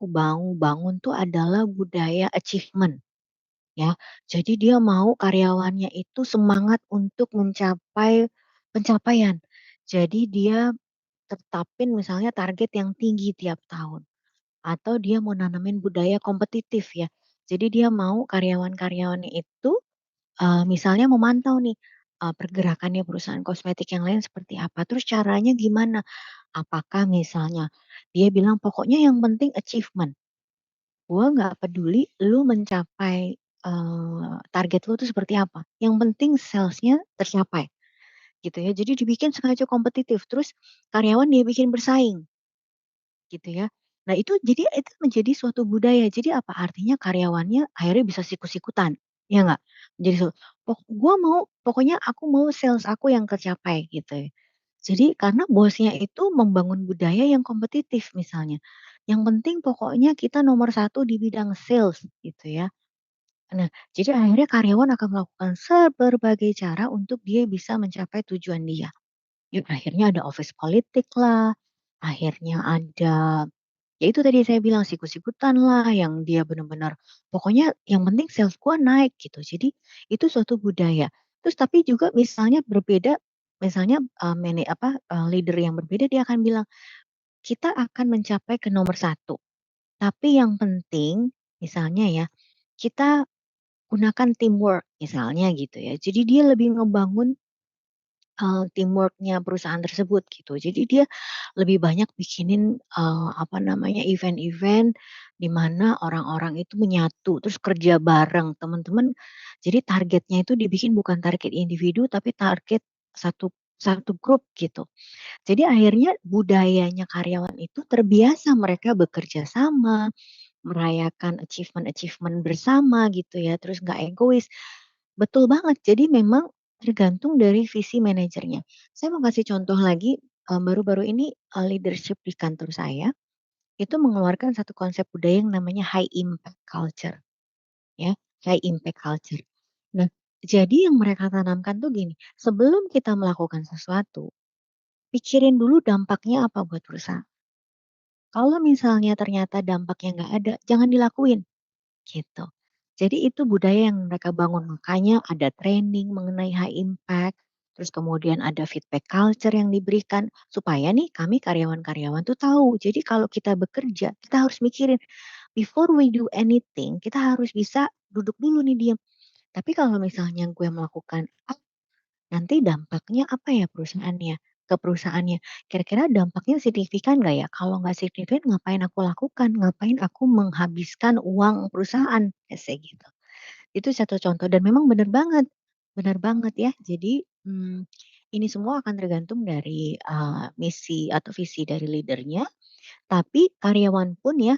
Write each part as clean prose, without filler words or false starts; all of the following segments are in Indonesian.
aku bangun tuh adalah budaya achievement ya. Jadi dia mau karyawannya itu semangat untuk mencapai pencapaian. Jadi dia tetapin misalnya target yang tinggi tiap tahun. Atau dia mau nanamin budaya kompetitif ya. Jadi dia mau karyawan-karyawannya itu misalnya memantau nih pergerakannya perusahaan kosmetik yang lain seperti apa. Terus caranya gimana? Apakah misalnya dia bilang pokoknya yang penting achievement. Gua nggak peduli lu mencapai target lu tuh seperti apa. Yang penting salesnya tercapai gitu ya. Jadi dibikin sengaja kompetitif. Terus karyawan dia bikin bersaing gitu ya. Nah itu jadi itu menjadi suatu budaya. Jadi apa artinya karyawannya akhirnya bisa sikut-sikutan, ya nggak? Jadi gua mau pokoknya aku mau sales aku yang tercapai gitu ya. Jadi karena bosnya itu membangun budaya yang kompetitif misalnya. Yang penting pokoknya kita nomor satu di bidang sales gitu ya. Nah, jadi akhirnya karyawan akan melakukan berbagai cara untuk dia bisa mencapai tujuan dia. Ya, akhirnya ada office politik lah, akhirnya ada ya itu tadi saya bilang sikut-sikutan lah yang dia benar-benar pokoknya yang penting sales gua naik gitu. Jadi itu suatu budaya. Terus tapi juga misalnya berbeda, misalnya, leader yang berbeda dia akan bilang, "Kita akan mencapai ke nomor satu tapi yang penting," misalnya ya, "kita gunakan teamwork," misalnya gitu ya. Jadi dia lebih ngebangun teamwork-nya perusahaan tersebut gitu. Jadi dia lebih banyak bikinin, event-event di mana orang-orang itu menyatu, terus kerja bareng teman-teman. Jadi targetnya itu dibikin bukan target individu tapi target satu satu grup gitu. Jadi akhirnya budayanya karyawan itu terbiasa mereka bekerja sama, merayakan achievement-achievement bersama gitu ya, terus nggak egois. Betul banget, jadi memang tergantung dari visi manajernya. Saya mau kasih contoh lagi, baru-baru ini, leadership di kantor saya, itu mengeluarkan satu konsep budaya yang namanya high impact culture ya, high impact culture. Nah, jadi yang mereka tanamkan tuh gini, sebelum kita melakukan sesuatu, pikirin dulu dampaknya apa buat perusahaan. Kalau misalnya ternyata dampaknya nggak ada, jangan dilakuin. Gitu. Jadi itu budaya yang mereka bangun, makanya ada training mengenai high impact, terus kemudian ada feedback culture yang diberikan, supaya nih kami karyawan-karyawan tuh tahu. Jadi kalau kita bekerja, kita harus mikirin, before we do anything, kita harus bisa duduk dulu nih diam. Tapi kalau misalnya gue melakukan A, nanti dampaknya apa ya ke perusahaannya? Kira-kira dampaknya signifikan nggak ya? Kalau nggak signifikan ngapain aku lakukan? Ngapain aku menghabiskan uang perusahaan? Kayak gitu. Itu satu contoh dan memang benar banget ya. Jadi, ini semua akan tergantung dari, misi atau visi dari leader-nya, tapi karyawan pun ya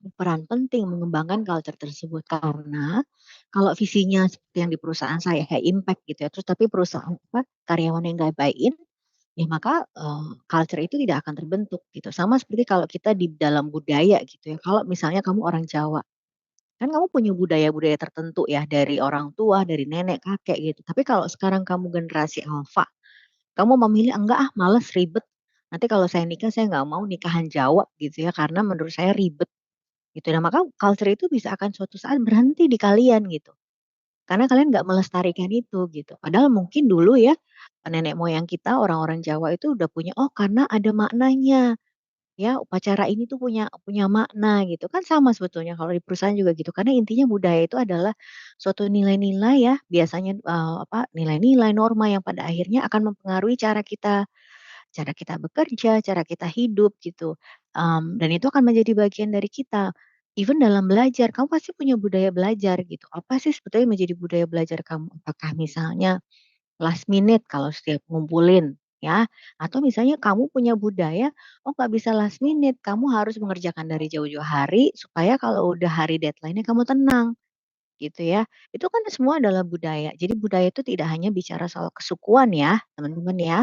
berperan penting mengembangkan culture tersebut. Karena kalau visinya seperti yang di perusahaan saya kayak impact gitu ya, terus tapi perusahaan karyawan yang nggak buy in, ya maka, culture itu tidak akan terbentuk gitu. Sama seperti kalau kita di dalam budaya gitu ya, kalau misalnya kamu orang Jawa, kan kamu punya budaya-budaya tertentu ya dari orang tua, dari nenek, kakek gitu. Tapi kalau sekarang kamu generasi alfa, kamu memilih, "Enggak ah males, ribet. Nanti kalau saya nikah saya nggak mau nikahan Jawa," gitu ya, karena menurut saya ribet gitu. Nah maka culture itu bisa akan suatu saat berhenti di kalian gitu. Karena kalian nggak melestarikan itu gitu. Padahal mungkin dulu ya, nenek moyang kita orang-orang Jawa itu udah punya, "Oh karena ada maknanya." Ya, upacara ini tuh punya punya makna gitu, kan sama sebetulnya kalau di perusahaan juga gitu, karena intinya budaya itu adalah suatu nilai-nilai ya, biasanya, nilai-nilai, norma yang pada akhirnya akan mempengaruhi cara kita bekerja, cara kita hidup gitu, dan itu akan menjadi bagian dari kita. Even dalam belajar, kamu pasti punya budaya belajar gitu, apa sih sebetulnya menjadi budaya belajar kamu? Apakah misalnya last minute kalau setiap ngumpulin ya, atau misalnya kamu punya budaya, oh nggak bisa last minute, kamu harus mengerjakan dari jauh-jauh hari supaya kalau udah hari deadline-nya kamu tenang, gitu ya. Itu kan semua adalah budaya. Jadi budaya itu tidak hanya bicara soal kesukuan ya, teman-teman ya,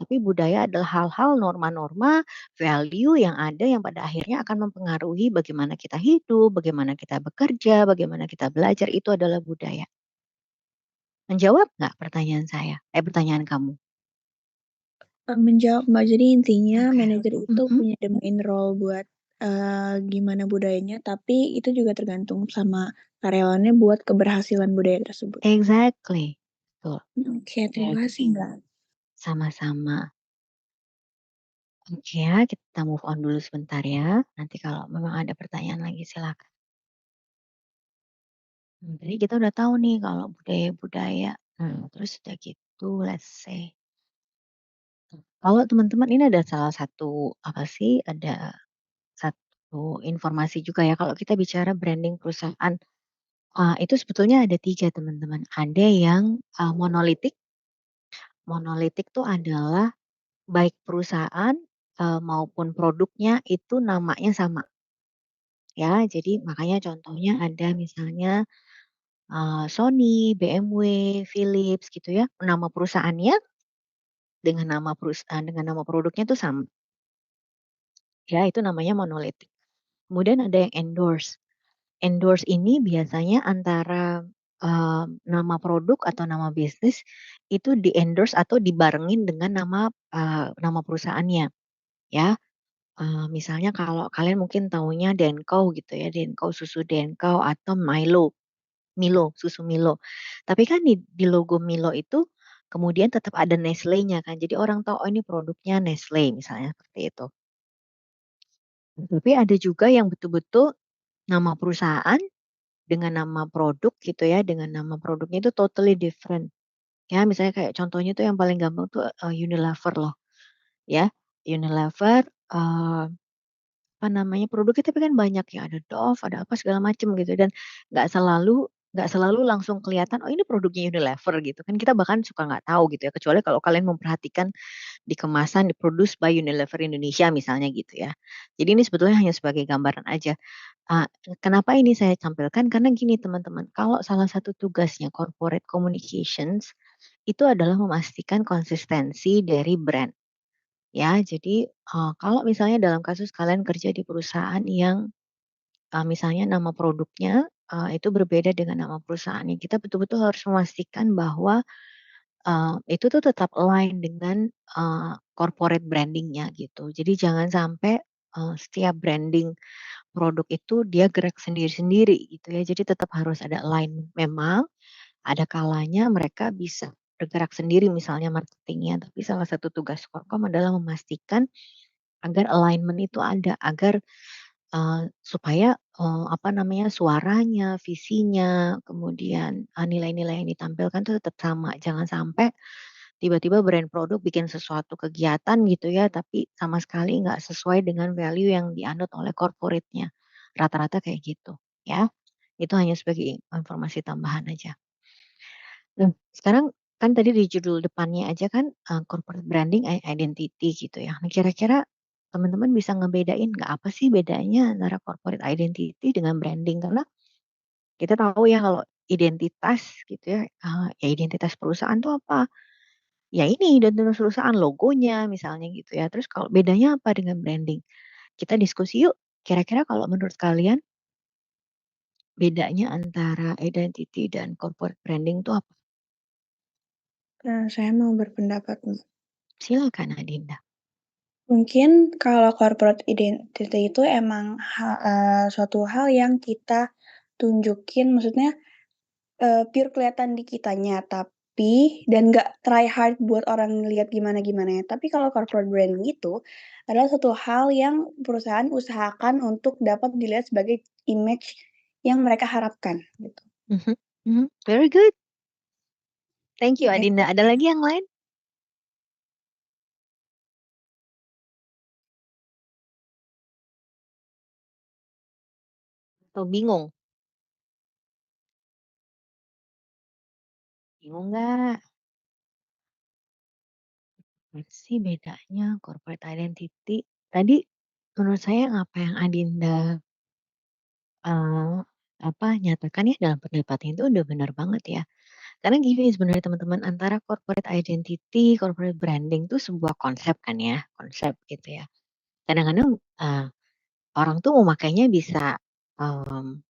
tapi budaya adalah hal-hal, norma-norma, value yang ada yang pada akhirnya akan mempengaruhi bagaimana kita hidup, bagaimana kita bekerja, bagaimana kita belajar, itu adalah budaya. Menjawab nggak pertanyaan saya? Pertanyaan kamu? Menjawab, Mbak. Jadi intinya Oke. manajer itu Mhm, punya the main role buat, gimana budayanya, tapi itu juga tergantung sama karyawannya buat keberhasilan budaya tersebut. Exactly, betul, Oke, terima kayak kasih, gitu. Mbak. Sama-sama. Oke ya, kita move on dulu sebentar ya. Nanti kalau memang ada pertanyaan lagi silakan. Tadi kita udah tahu nih kalau budaya-budaya. Terus udah gitu, let's say, kalau teman-teman ini ada salah satu apa sih, ada satu informasi juga ya kalau kita bicara branding perusahaan, itu sebetulnya ada 3 teman-teman. Ada yang, monolitik. Monolitik tuh adalah baik perusahaan, maupun produknya itu namanya sama, ya. Jadi makanya contohnya ada misalnya, Sony, BMW, Philips gitu ya, nama perusahaannya dengan nama produknya itu sama, ya itu namanya monolitik. Kemudian ada yang endorse. Endorse ini biasanya antara, nama produk atau nama bisnis itu di-endorse atau dibarengin dengan nama perusahaannya, ya. Misalnya kalau kalian mungkin taunya Denko gitu ya, Denko, susu Denko atau Milo, susu Milo. Tapi kan di logo Milo itu kemudian tetap ada Nestlé-nya kan, jadi orang tahu, oh ini produknya Nestlé misalnya seperti itu. Tapi ada juga yang betul-betul nama perusahaan dengan nama produk gitu ya, dengan nama produknya itu totally different. Ya misalnya kayak contohnya tuh yang paling gampang tuh, Unilever loh ya. Unilever, apa namanya, produknya tapi kan banyak ya, ada Dove, ada apa segala macam gitu dan nggak selalu nggak selalu langsung kelihatan, oh ini produknya Unilever gitu kan, kita bahkan suka nggak tahu gitu ya, kecuali kalau kalian memperhatikan di kemasan di-produce by Unilever Indonesia misalnya gitu ya. Jadi ini sebetulnya hanya sebagai gambaran aja. Ah, kenapa ini saya tampilkan, karena gini teman-teman, kalau salah satu tugasnya corporate communications, itu adalah memastikan konsistensi dari brand. Ya, jadi, kalau misalnya dalam kasus kalian kerja di perusahaan yang, misalnya nama produknya, itu berbeda dengan nama perusahaannya, kita betul-betul harus memastikan bahwa, itu tuh tetap align dengan, corporate branding-nya gitu. Jadi jangan sampai, setiap branding produk itu dia gerak sendiri-sendiri gitu ya, jadi tetap harus ada align. Memang ada kalanya mereka bisa bergerak sendiri misalnya marketingnya, tapi salah satu tugas Korkom adalah memastikan agar alignment itu ada, agar, supaya, apa namanya, suaranya, visinya, kemudian, nilai-nilai yang ditampilkan itu tetap sama. Jangan sampai tiba-tiba brand produk bikin sesuatu kegiatan gitu ya, tapi sama sekali nggak sesuai dengan value yang dianut oleh corporate-nya. Rata-rata kayak gitu, ya. Itu hanya sebagai informasi tambahan aja. Nah, sekarang kan tadi di judul depannya aja kan, corporate branding identity gitu ya. Nah, kira-kira teman-teman bisa ngebedain nggak apa sih bedanya antara corporate identity dengan branding? Karena kita tahu ya kalau identitas gitu ya, ya identitas perusahaan tuh apa? Ya ini identitas perusahaan, logonya misalnya gitu ya. Terus kalau bedanya apa dengan branding? Kita diskusi yuk, kira-kira kalau menurut kalian bedanya antara identity dan corporate branding itu apa? Saya mau berpendapat, Mbak. Silakan Adinda. Mungkin kalau corporate identity itu emang suatu hal yang kita tunjukin, maksudnya, pure kelihatan di kitanya, tapi dan nggak try hard buat orang ngelihat gimana-gimana ya. Tapi kalau corporate branding itu adalah suatu hal yang perusahaan usahakan untuk dapat dilihat sebagai image yang mereka harapkan, gitu. Mhm mhm, very good, thank you Oke. Adinda. Ada lagi yang lain? Atau bingung? Bingung nggak? Apa sih bedanya corporate identity? Tadi menurut saya apa yang Adinda, eee, apa, nyatakan ya dalam pendapatnya itu udah benar banget ya. Karena gini sebenarnya teman-teman, antara corporate identity, corporate branding itu sebuah konsep kan ya, konsep gitu ya. Kadang-kadang, orang tuh memakainya bisa, mmm,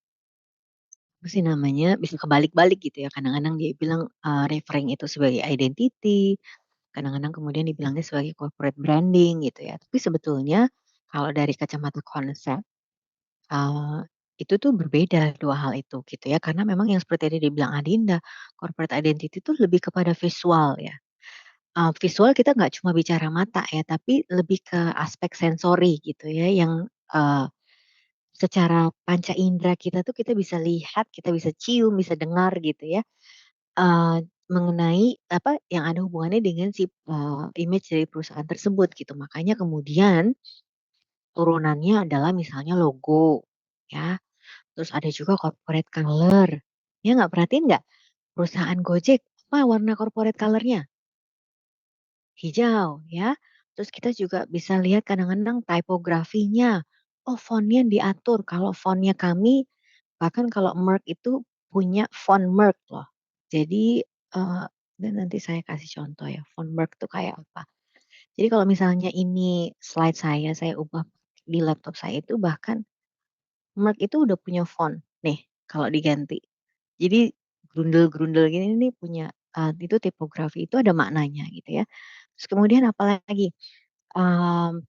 apa sih namanya, bisa kebalik-balik gitu ya. Kadang-kadang dia bilang, referring itu sebagai identity, kadang-kadang kemudian dibilangnya sebagai corporate branding gitu ya. Tapi sebetulnya Kalau dari kacamata konsep, eee, itu tuh berbeda 2 hal itu gitu ya, karena memang yang seperti tadi dibilang Adinda, corporate identity itu lebih kepada visual ya. Visual kita nggak cuma bicara mata ya, tapi lebih ke aspek sensori gitu ya, yang, secara panca indera kita tuh kita bisa lihat, kita bisa cium, bisa dengar gitu ya, mengenai apa, yang ada hubungannya dengan si, image dari perusahaan tersebut gitu. Makanya kemudian turunannya adalah misalnya logo, ya, terus ada juga corporate color, ya nggak, perhatiin nggak? Perusahaan Gojek, apa warna corporate color-nya? Hijau, ya. Terus kita juga bisa lihat kadang-kadang tipografinya, oh font-nya diatur, kalau font-nya kami bahkan kalau Merck itu punya font Merck loh. Jadi, dan nanti saya kasih contoh ya, font Merck itu kayak apa. Jadi kalau misalnya ini slide saya ubah di laptop saya itu bahkan Merck itu udah punya font nih kalau diganti. Jadi grundel-grundel gini nih punya, itu tipografi itu ada maknanya gitu ya. Terus kemudian apalagi, mmm,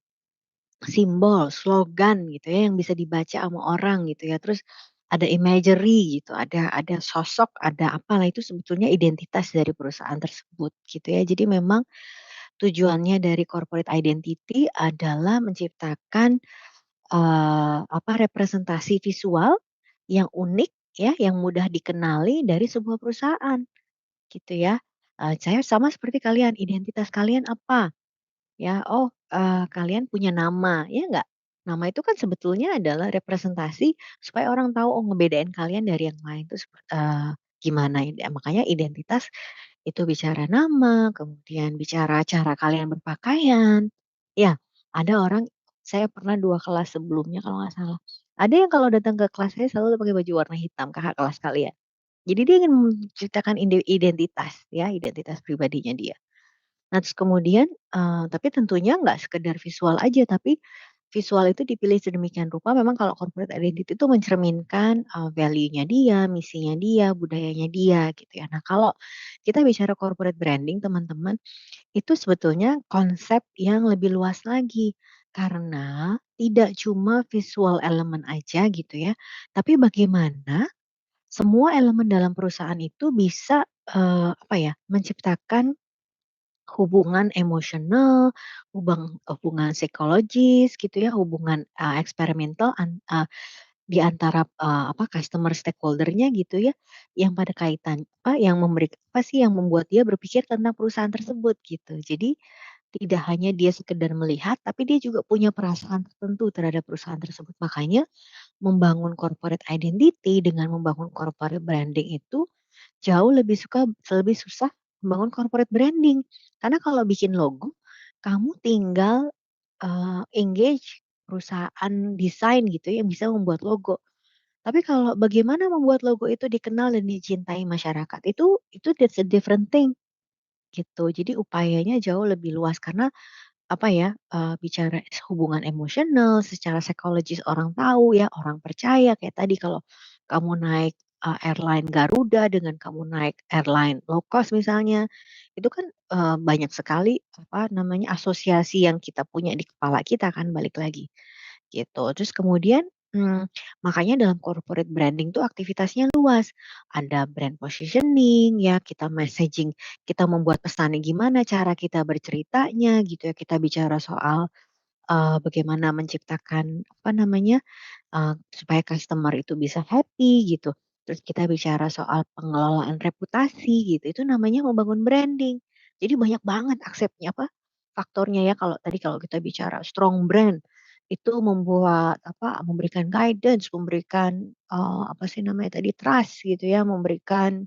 simbol, slogan gitu ya yang bisa dibaca sama orang gitu ya. Terus ada imagery gitu, ada sosok, ada apalah itu sebetulnya identitas dari perusahaan tersebut gitu ya. Jadi memang tujuannya dari corporate identity adalah menciptakan, representasi visual yang unik ya, yang mudah dikenali dari sebuah perusahaan gitu ya. Saya sama seperti kalian, identitas kalian apa? Ya, oh, kalian punya nama, ya nggak? Nama itu kan sebetulnya adalah representasi supaya orang tahu, oh ngebedain kalian dari yang lain tuh gimana, makanya identitas itu bicara nama, kemudian bicara cara kalian berpakaian. Ya, ada orang saya pernah 2 kelas sebelumnya kalau nggak salah, ada yang kalau datang ke kelas saya selalu pakai baju warna hitam, kakak kelas kalian. Jadi dia ingin menciptakan identitas ya, identitas pribadinya dia. Nah, terus kemudian, tapi tentunya nggak sekedar visual aja, tapi visual itu dipilih sedemikian rupa memang kalau corporate identity itu mencerminkan, value-nya dia, misinya dia, budayanya dia, gitu ya. Nah, kalau kita bicara corporate branding teman-teman, itu sebetulnya konsep yang lebih luas lagi. Karena tidak cuma visual elemen aja gitu ya, tapi bagaimana semua elemen dalam perusahaan itu bisa, menciptakan hubungan emosional, hubungan psikologis gitu ya, hubungan, eksperimental di antara, customer stakeholder-nya gitu ya, yang pada kaitan yang apa sih yang membuat dia berpikir tentang perusahaan tersebut gitu. Jadi, tidak hanya dia sekedar melihat, tapi dia juga punya perasaan tertentu terhadap perusahaan tersebut. Makanya membangun corporate identity dengan membangun corporate branding itu jauh lebih susah membangun corporate branding. Karena kalau bikin logo, kamu tinggal, engage perusahaan desain gitu ya yang bisa membuat logo. Tapi kalau bagaimana membuat logo itu dikenal dan dicintai masyarakat, itu that's a different thing gitu. Jadi upayanya jauh lebih luas karena apa ya, bicara hubungan emosional, secara psikologis orang tahu ya, orang percaya kayak tadi kalau kamu naik, airline Garuda dengan kamu naik airline low cost misalnya, itu kan, banyak sekali apa namanya, asosiasi yang kita punya di kepala kita kan balik lagi, gitu. Terus kemudian, makanya dalam corporate branding tuh aktivitasnya luas, ada brand positioning ya, kita messaging kita membuat pesannya gimana, cara kita berceritanya gitu ya, kita bicara soal, bagaimana menciptakan apa namanya, supaya customer itu bisa happy gitu. Terus kita bicara soal pengelolaan reputasi gitu, itu namanya membangun branding. Jadi banyak banget faktornya ya kalau kita bicara strong brand, itu memberikan guidance, memberikan, trust gitu ya, memberikan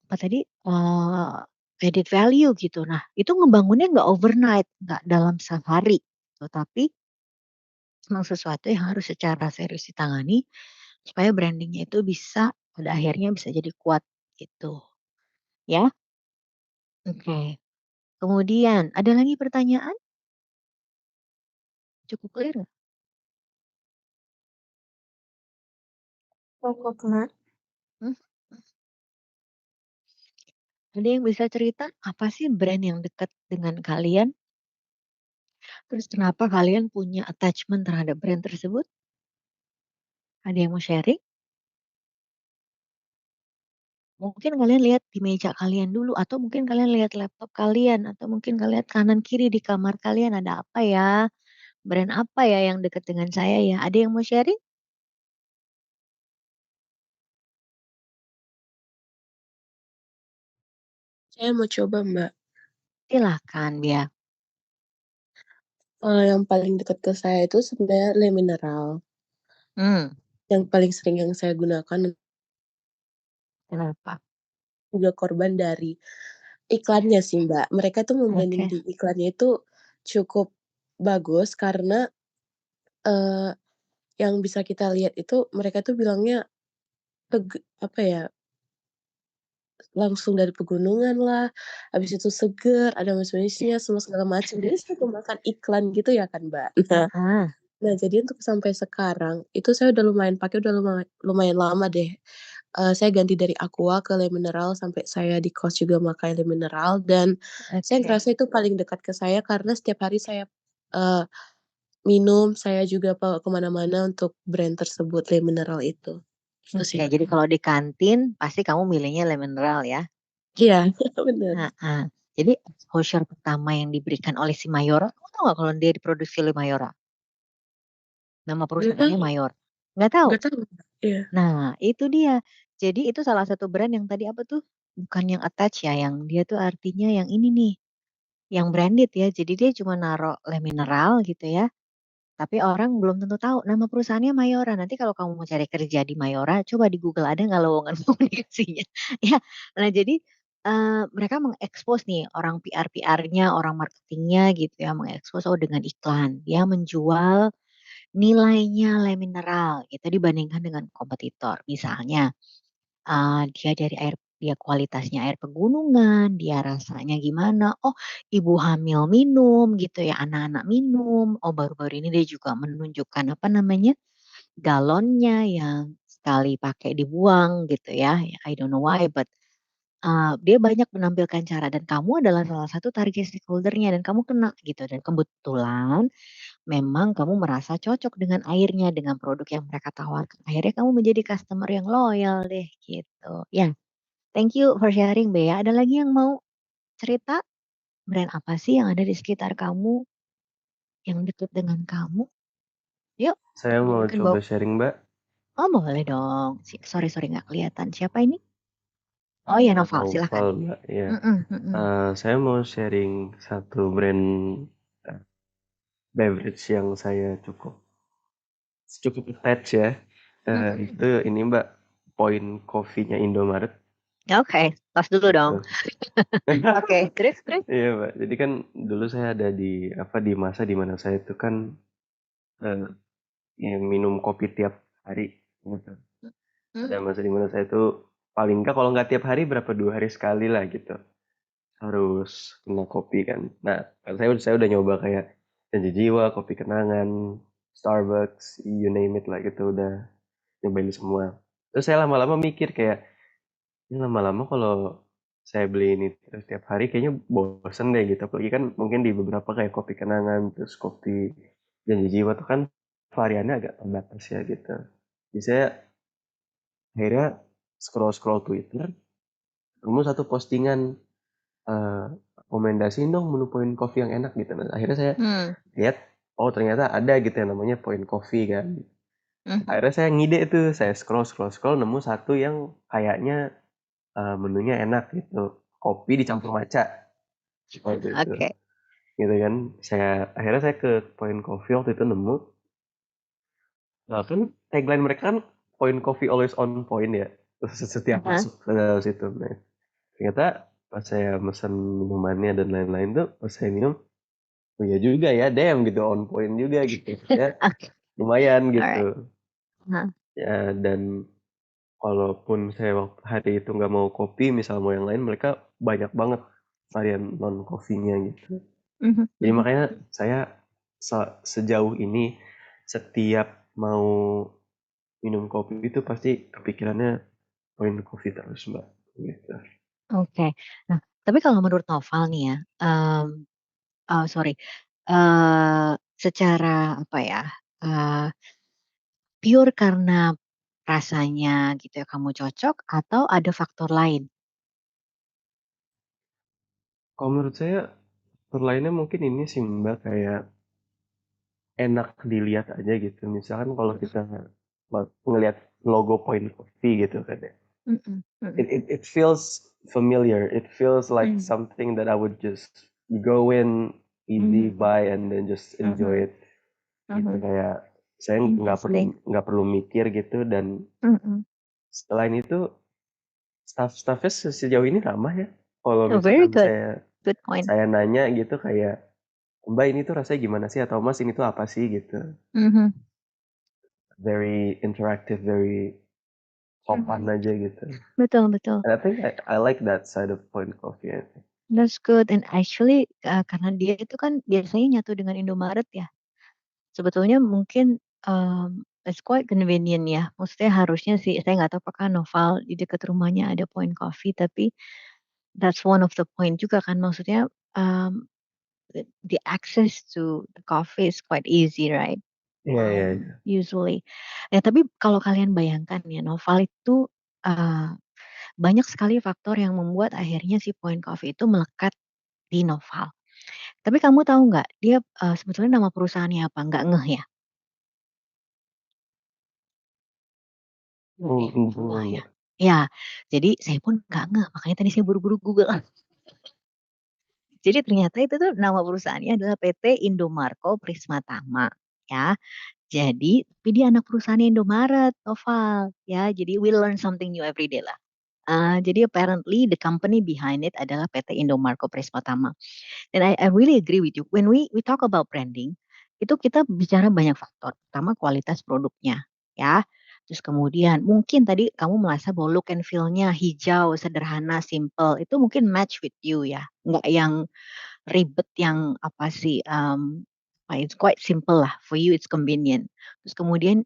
apa tadi, added value gitu. Nah, itu ngebangunnya nggak overnight, nggak dalam sehari, tetapi memang sesuatu yang harus secara serius ditangani, supaya branding-nya itu bisa pada akhirnya bisa jadi kuat gitu, ya. Oke. Kemudian ada lagi pertanyaan? Cukup clear nggak? Cukup, Mbak. Mmm, ada yang bisa cerita apa sih brand yang dekat dengan kalian? Terus kenapa kalian punya attachment terhadap brand tersebut? Ada yang mau sharing? Mungkin kalian lihat di meja kalian dulu atau mungkin kalian lihat laptop kalian atau mungkin kalian kanan kiri di kamar kalian ada apa ya? Brand apa ya yang dekat dengan saya ya? Ada yang mau sharing? Saya mau coba, Mbak. Silahkan ya. Yang paling dekat ke saya itu sebenarnya Le Mineral, Hmm, yang paling sering yang saya gunakan kenapa? juga korban dari iklannya sih, Mbak. Mereka tuh membranding Oke, di iklannya itu cukup bagus karena, eee, yang bisa kita lihat itu mereka tuh bilangnya apa ya, langsung dari pegunungan lah, habis itu seger, ada manis-manisnya, semua segala macam. Jadi saya makan iklan gitu ya kan, Mbak. heeh, Nah, jadi untuk sampai sekarang, itu saya udah lumayan pakai, udah lumayan lama deh. Saya ganti dari Aqua ke Le Mineral, sampai saya di kos juga makai Le Mineral, dan saya oke, ngerasa itu paling dekat ke saya karena setiap hari saya, eee, minum, saya juga bawa ke mana-mana untuk brand tersebut, Le Mineral itu. Itu sih, oke. Mbak. Jadi kalau di kantin pasti kamu milihnya lemon mineral ya? Iya, bener. Heeh. Jadi exposure pertama yang diberikan oleh si Mayora, kamu tahu nggak kalau dia diproduksi oleh Mayora? Nama Nggak perusahaannya tahu Mayor. Nggak tahu? nggak tahu, Mbak. Iya. Nah, itu dia. Jadi itu salah satu brand yang tadi apa tuh? Bukan yang attach ya, yang dia tuh artinya yang ini nih, yang branded ya. Jadi dia cuma naruh Le Mineral gitu ya. Tapi orang belum tentu tahu nama perusahaannya Mayora. Nanti kalau kamu mau cari kerja di Mayora, coba di Google ada nggak lowongan komunikasinya. Ya, nah jadi mereka mengekspos nih orang PR-PR-nya, orang marketingnya gitu ya, mengekspos oh dengan iklan dia menjual nilainya Le Mineral gitu dibandingkan dengan kompetitor. Misalnya dia dari air dia kualitasnya air pegunungan, dia rasanya gimana, oh ibu hamil minum gitu ya, anak-anak minum, oh baru-baru ini dia juga menunjukkan apa namanya, galonnya yang sekali pakai dibuang gitu ya, I don't know why but, dia banyak menampilkan cara dan kamu adalah salah satu target stakeholder-nya dan kamu kena gitu dan kebetulan memang kamu merasa cocok dengan airnya, dengan produk yang mereka tawarkan. Akhirnya kamu menjadi customer yang loyal deh gitu. Ya, thank you for sharing Bea. Ada lagi yang mau cerita? Brand apa sih yang ada di sekitar kamu, yang dekat dengan kamu? Yuk, Saya mau mungkin coba bawa sharing, Mbak. oh boleh dong. Sorry sorry nggak kelihatan. Siapa ini? Oh ya Noval, silakan. Naufal, Mbak. Ya, Mm-mm, mm-mm. saya mau sharing satu brand eh, beverage yang saya cukup cukup attach ya. Itu Mm-mm. ini, Mbak, Point Coffee-nya Indomaret. Oke, tos dulu dong. Gitu. Oke, terus terus. Iya, Mbak. Jadi kan dulu saya ada di apa di masa di mana saya itu kan eh, ya, minum kopi tiap hari. Gitu. Ada Mm, masa di mana saya tuh paling nggak kalau nggak tiap hari berapa 2 hari sekali lah gitu. Harus kena kopi kan. Nah, kan saya udah nyoba kayak Janji Jiwa, Kopi Kenangan, Starbucks, you name it lah gitu udah nyobain semua. Terus saya lama-lama mikir kayak ini lama-lama kalau saya beli ini terus tiap hari kayaknya bosen deh gitu. Apalagi kan mungkin di beberapa kayak Kopi Kenangan, terus Kopi Janji Jiwa tuh kan variannya agak terbatas ya gitu. Jadi saya akhirnya scroll-scroll Twitter, nemu satu postingan eh rekomendasiin dong menu point coffee yang enak gitu. Nah, akhirnya saya mm, lihat, oh ternyata ada gitu yang namanya point coffee kan. mhm. Akhirnya saya ngide tuh, saya scroll scroll scroll nemu satu yang kayaknya menunya enak gitu. Kopi dicampur maca. Waktu itu. Oke. Gitu kan. Akhirnya saya ke point coffee waktu itu nemu. Nah, kan tagline mereka kan point coffee always on point ya. Terus setiap Aha. masuk ke dalam situ. Nah, ternyata pas saya pesan minumannya dan lain-lain tuh pas saya minum oh iya juga ya, damn gitu, on point juga gitu. Ya, Oke, lumayan gitu. alright. Aha. Ya, dan walaupun saya waktu hari itu nggak mau kopi, misal mau yang lain, mereka banyak banget varian non kopinya gitu. Mhm, Jadi mhm. makanya saya sejauh ini setiap mau minum kopi itu pasti kepikirannya point kopi terus mbak. Gitu. Oke. Nah, tapi kalau menurut Noval nih ya, sorry. secara apa ya, eee, pure karena rasanya gitu ya kamu cocok atau ada faktor lain? Kalau menurut saya, faktor lainnya mungkin ini sih Mbak, kayak enak dilihat aja gitu. Misalkan kalau kita ngelihat logo Point Coffee gitu kan ya. Mhm mhm. It feels familiar. It feels like Mmm. something that I would just go in, easy Mhm buy, and then just enjoy mhm it. Gitu, mhm. kayak saya Interesting. nggak perlu mikir gitu. Dan Mhm. selain itu, staffnya sejauh ini ramah ya. Kalau Oh, very misalkan good. Good point. saya nanya gitu kayak, Mbak ini tuh rasanya gimana sih, atau Mas ini tuh apa sih gitu. Mhm Very interactive, very sopan mhm. aja gitu. Betul betul. And I think I like that side of Point Coffee, I think. That's good and actually, karena dia itu kan biasanya nyatu dengan Indomaret ya. Sebetulnya mungkin, it's quite convenient ya. Maksudnya harusnya sih saya nggak tahu apakah Noval di dekat rumahnya ada Point Coffee, tapi that's one of the point juga kan. Maksudnya, the access to the coffee is quite easy, right? Iya, iya, iya. Usually. Ya tapi kalau kalian bayangkan ya, Noval itu, eee, banyak sekali faktor yang membuat akhirnya si Point Coffee itu melekat di Noval. Tapi kamu tahu nggak dia, sebetulnya nama perusahaannya apa? Nggak ngeh ya? Oke, wah ya. Enggak. Ya, jadi saya pun nggak ngeh, makanya tadi saya buru-buru Google. Jadi ternyata itu tuh nama perusahaannya adalah PT Indomarko Prismatama, ya. Jadi tapi dia anak perusahaannya Indomaret, Noval, ya. Jadi we learn something new every day lah. Jadi apparently the company behind it adalah PT Indomarko Prismatama. Dan I really agree with you. When we talk about branding, itu kita bicara banyak faktor. Pertama kualitas produknya, ya. Terus kemudian mungkin tadi kamu merasa bahwa look and feel-nya hijau, sederhana, simple, itu mungkin match with you ya. Nggak yang ribet yang apa sih, it's quite simple lah, for you it's convenient. Terus kemudian,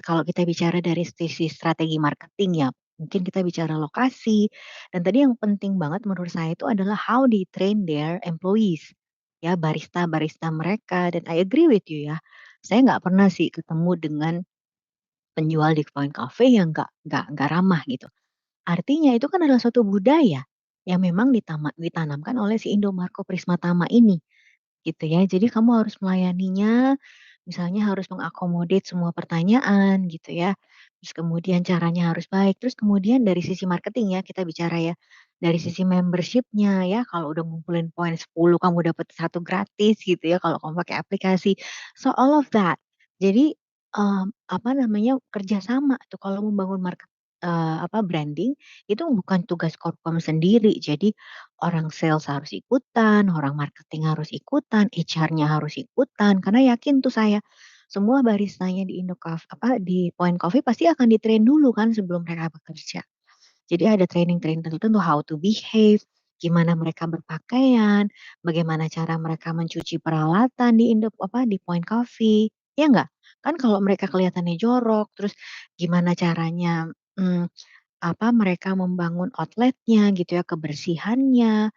kalau kita bicara dari sisi strategi marketing ya, mungkin kita bicara lokasi, dan tadi yang penting banget menurut saya itu adalah how they train their employees, ya barista-barista mereka dan I agree with you ya, saya nggak pernah sih ketemu dengan penjual di Point Cafe yang nggak ramah gitu. Artinya itu kan adalah suatu budaya yang memang ditanamkan oleh si Indomarko Prismatama ini. Gitu ya. Jadi kamu harus melayaninya, misalnya harus mengakomodir semua pertanyaan gitu ya. Terus kemudian caranya harus baik. Terus kemudian dari sisi marketing ya kita bicara ya. Dari sisi membership-nya ya, kalau udah ngumpulin poin 10 kamu dapat satu gratis gitu ya kalau kamu pakai aplikasi. So all of that. Jadi, apa namanya, kerjasama tuh kalau membangun branding itu bukan tugas Korpam sendiri. Jadi orang sales harus ikutan, orang marketing harus ikutan, HR-nya harus ikutan, karena yakin tuh saya, semua baristanya di Point Coffee pasti akan di-train dulu kan sebelum mereka bekerja. Jadi ada training-training tertentu how to behave, gimana mereka berpakaian, bagaimana cara mereka mencuci peralatan di Point Coffee, ya nggak? Kan kalau mereka kelihatannya jorok, terus gimana caranya, mereka membangun outletnya gitu ya, kebersihannya,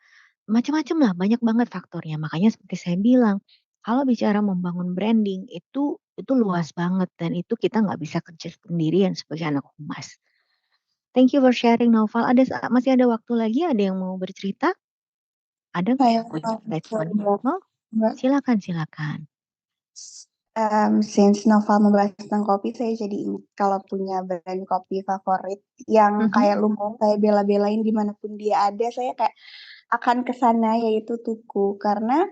macam-macam lah, banyak banget faktornya. Makanya seperti saya bilang, kalau bicara membangun branding itu luas banget dan itu kita nggak bisa kerja sendirian sebagai anak humas. Thank you for sharing Naufal. Masih ada waktu lagi, ada yang mau bercerita? Ada nggak? Kayak Would you like to Mbak, oh, Mbak, silakan silakan. since Nova membahas tentang kopi, saya jadi ingat kalau punya brand kopi favorit yang Mhm kayak lumayan saya bela-belain dimanapun dia ada, saya kayak akan ke sana yaitu Tuku. Karena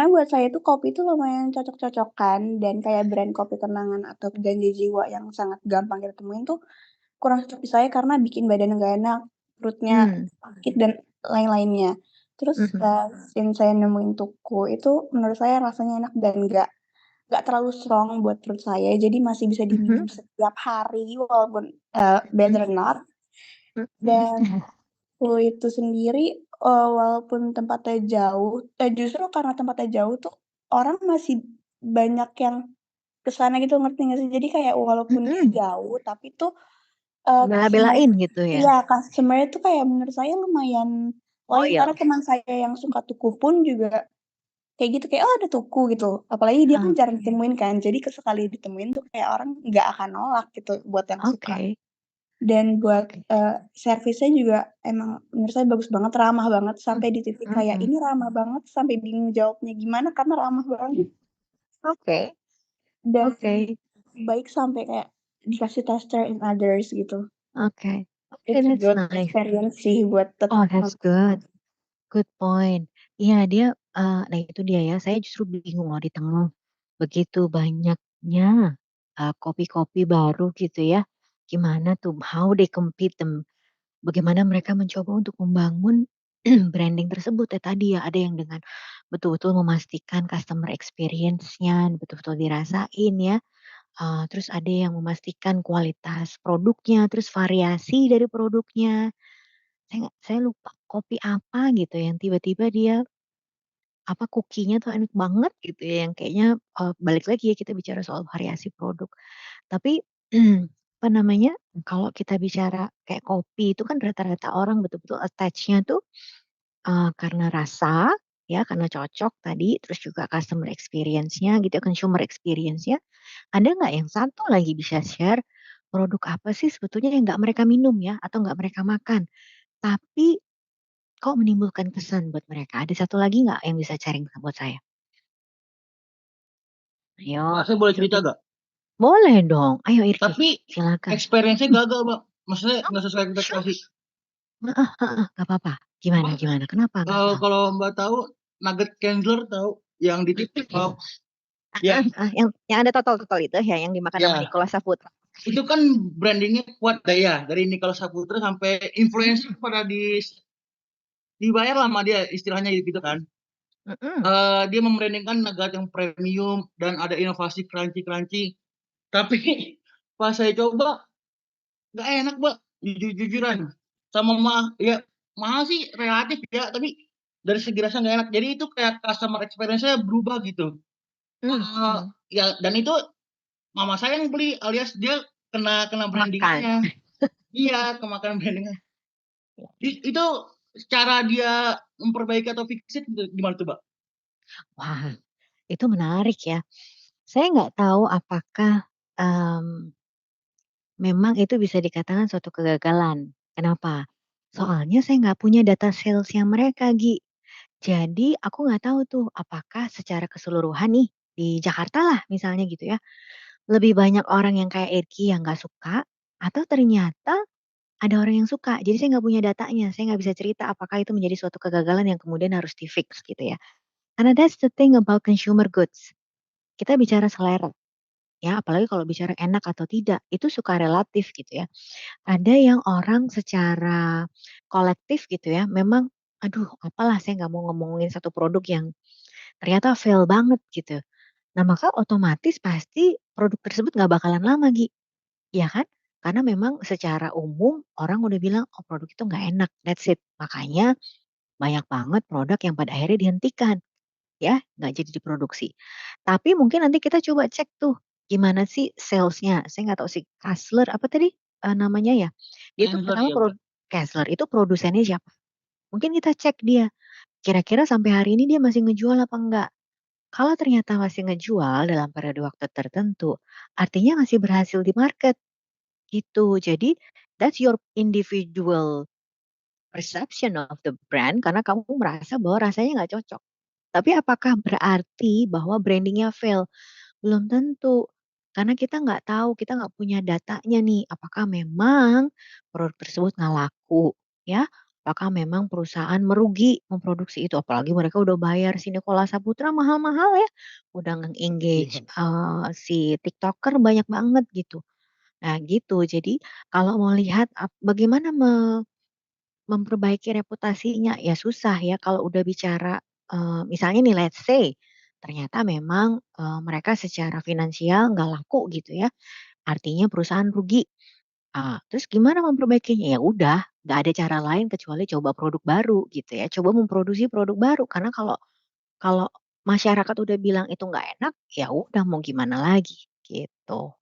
buat saya tuh kopi itu lumayan cocok-cocokan dan kayak brand kopi kenangan atau janji jiwa yang sangat gampang kita temuin tuh kurang cocok di saya karena bikin badan nggak enak, perutnya mmm, sakit dan lain-lainnya. Terus, mhm since saya nemuin Tuku itu menurut saya rasanya enak dan nggak terlalu strong buat perut saya, jadi masih bisa mhm diminum setiap hari walaupun, mhm better not. mhm Dan Tuku itu sendiri, walaupun tempatnya jauh, justru karena tempatnya jauh tuh orang masih banyak yang ke sana gitu, ngerti nggak sih? Jadi kayak walaupun dia mhm, jauh tapi tuh, customer bela-belain gitu ya? iya, customer-nya tuh kayak menurut saya lumayan Oh loyal ya, karena teman saya yang suka Tuku pun juga kayak gitu, kayak, "Oh, ada tuku," gitu. Apalagi dia kan Heeh, jarang ditemuin kan, jadi sekali ditemuin tuh kayak orang nggak akan nolak gitu buat yang suka. oke Dan buat, oke. servisnya juga emang menurut saya bagus banget, ramah banget, Mmm, sampai di titik kayak, mhm, ini ramah banget sampai bingung jawabnya gimana karena ramah banget. oke Dan oke baik sampai kayak dikasih tester in others gitu. oke oke, It's a that's good nice. experience sih buat Oh, tetap that's good. Good point. Iya dia, nah itu dia ya, saya justru bingung loh di tengah begitu banyaknya, kopi-kopi baru gitu ya, gimana tuh how they compete them, bagaimana mereka mencoba untuk membangun branding tersebut ya tadi ya, ada yang dengan betul-betul memastikan customer experience-nya betul-betul dirasain ya, terus ada yang memastikan kualitas produknya, terus variasi dari produknya. Saya lupa kopi apa gitu yang tiba-tiba dia, apa, kukinya tuh enak banget gitu ya, yang kayaknya, balik lagi ya kita bicara soal variasi produk. Tapi, apa namanya, kalau kita bicara kayak kopi itu kan rata-rata orang betul-betul attach-nya tuh, karena rasa, ya, karena cocok tadi, terus juga customer experience-nya gitu ya, consumer experience-nya. Ada nggak yang satu lagi bisa share, produk apa sih sebetulnya yang nggak mereka minum ya, atau nggak mereka makan, tapi kok menimbulkan kesan buat mereka? Ada satu lagi nggak yang bisa sharing buat saya? Ayo, Saya boleh cerita Irgi. gak? Boleh dong. Ayo Irgi, Tapi silakan. experience-nya Mhm. gagal, Mbak. Maksudnya Oh, nggak sesuai sure. ekspektasi. Heeh heeh, nggak apa-apa. Gimana Mbak, gimana? Kenapa gagal? kalau Mbak tahu nugget Candler tahu yang di TikTok, ya, Heeh heeh, yang ada totol-totol itu ya, yang dimakan sama ya, Nicholas Saputra? itu kan brandingnya kuat daya dari Nicholas Saputra sampai influencer pada dibayar lah sama dia istilahnya gitu kan. Mhm. Dia membrandingkan nugget yang premium dan ada inovasi crunchy-crunchy. Tapi pas saya coba nggak enak, Mbak, jujur-jujuran. Sama ya mahal sih relatif ya, tapi dari segi rasa nggak enak. Jadi itu kayak customer experience-nya berubah gitu. Eee, Mhm. ya dan itu mama saya yang beli alias dia kena kena Makan. branding-nya. Iya, kemakan branding-nya. Itu cara dia memperbaiki atau fix it gitu gimana tuh, Mbak? Wah, itu menarik ya. Saya nggak tahu apakah, memang itu bisa dikatakan suatu kegagalan. Kenapa? Soalnya saya nggak punya data sales-nya mereka, Gi. Jadi aku nggak tahu tuh apakah secara keseluruhan nih, di Jakarta lah misalnya gitu ya, lebih banyak orang yang kayak Eki yang nggak suka, atau ternyata ada orang yang suka. Jadi saya nggak punya datanya, saya nggak bisa cerita apakah itu menjadi suatu kegagalan yang kemudian harus di-fix gitu ya. Karena that's the thing about consumer goods, kita bicara selera, ya apalagi kalau bicara enak atau tidak, itu suka relatif gitu ya. Ada yang orang secara kolektif gitu ya, memang, aduh apalah saya nggak mau ngomongin satu produk yang ternyata fail banget gitu. Nah maka otomatis pasti produk tersebut nggak bakalan lama ya kan? Karena memang secara umum orang udah bilang, "Oh produk itu nggak enak, that's it." Makanya banyak banget produk yang pada akhirnya dihentikan ya, nggak jadi diproduksi. Tapi mungkin nanti kita coba cek tuh, gimana sih sales-nya, saya nggak tahu sih Kassler apa tadi, namanya ya? Dia tuh Candler pertama ya, Mbak. Kassler itu produsennya siapa? Mungkin kita cek dia, kira-kira sampai hari ini dia masih ngejual apa enggak? Kalau ternyata masih ngejual dalam periode waktu tertentu, artinya masih berhasil di market, gitu. Jadi, that's your individual perception of the brand karena kamu merasa bahwa rasanya nggak cocok. Tapi apakah berarti bahwa brandingnya fail? Belum tentu, karena kita nggak tahu, kita nggak punya datanya nih, apakah memang produk tersebut nggak laku, ya? Apakah memang perusahaan merugi memproduksi itu? Apalagi mereka udah bayar si Nicholas Saputra mahal-mahal ya, udah nge-engage, Iya. si tiktoker banyak banget gitu. Nah gitu, jadi kalau mau lihat bagaimana memperbaiki reputasinya, ya susah ya kalau udah bicara, misalnya nih let's say, ternyata memang, mereka secara finansial nggak laku gitu ya, artinya perusahaan rugi. Terus gimana memperbaikinya? Ya udah, nggak ada cara lain kecuali coba produk baru gitu ya, coba memproduksi produk baru karena kalau kalau masyarakat udah bilang itu nggak enak, ya udah mau gimana lagi, gitu.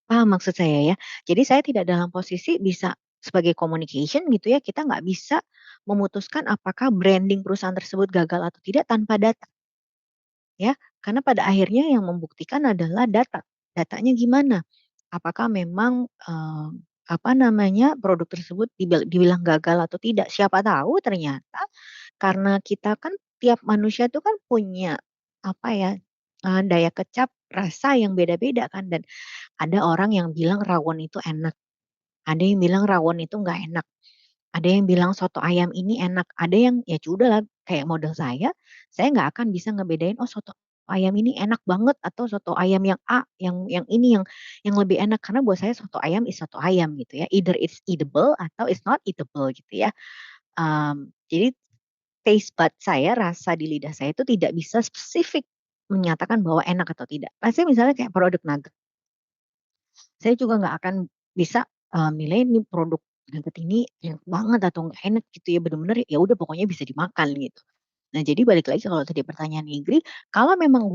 Paham maksud saya ya? Jadi saya tidak dalam posisi bisa sebagai communication gitu ya, kita nggak bisa memutuskan apakah branding perusahaan tersebut gagal atau tidak tanpa data. ya. Karena pada akhirnya yang membuktikan adalah data. Datanya gimana? Apakah memang, apa namanya, produk tersebut dibilang gagal atau tidak, siapa tahu ternyata karena kita kan tiap manusia itu kan punya, apa ya, daya kecap rasa yang beda-beda kan dan ada orang yang bilang rawon itu enak, ada yang bilang rawon itu nggak enak, ada yang bilang soto ayam ini enak, ada yang ya sudahlah kayak model saya nggak akan bisa ngebedain, oh soto ayam ini enak banget atau soto ayam yang A, yang ini yang lebih enak karena buat saya soto ayam is soto ayam gitu ya, either it's edible atau it's not eatable gitu ya. Jadi taste bud saya, rasa di lidah saya itu tidak bisa spesifik menyatakan bahwa enak atau tidak. Pasti misalnya kayak produk nugget. Saya juga nggak akan bisa, nilai ini produk nugget ini enak banget atau nggak enak gitu ya, bener-bener ya udah pokoknya bisa dimakan gitu. Nah jadi balik lagi kalau tadi pertanyaan Igri, kalau memang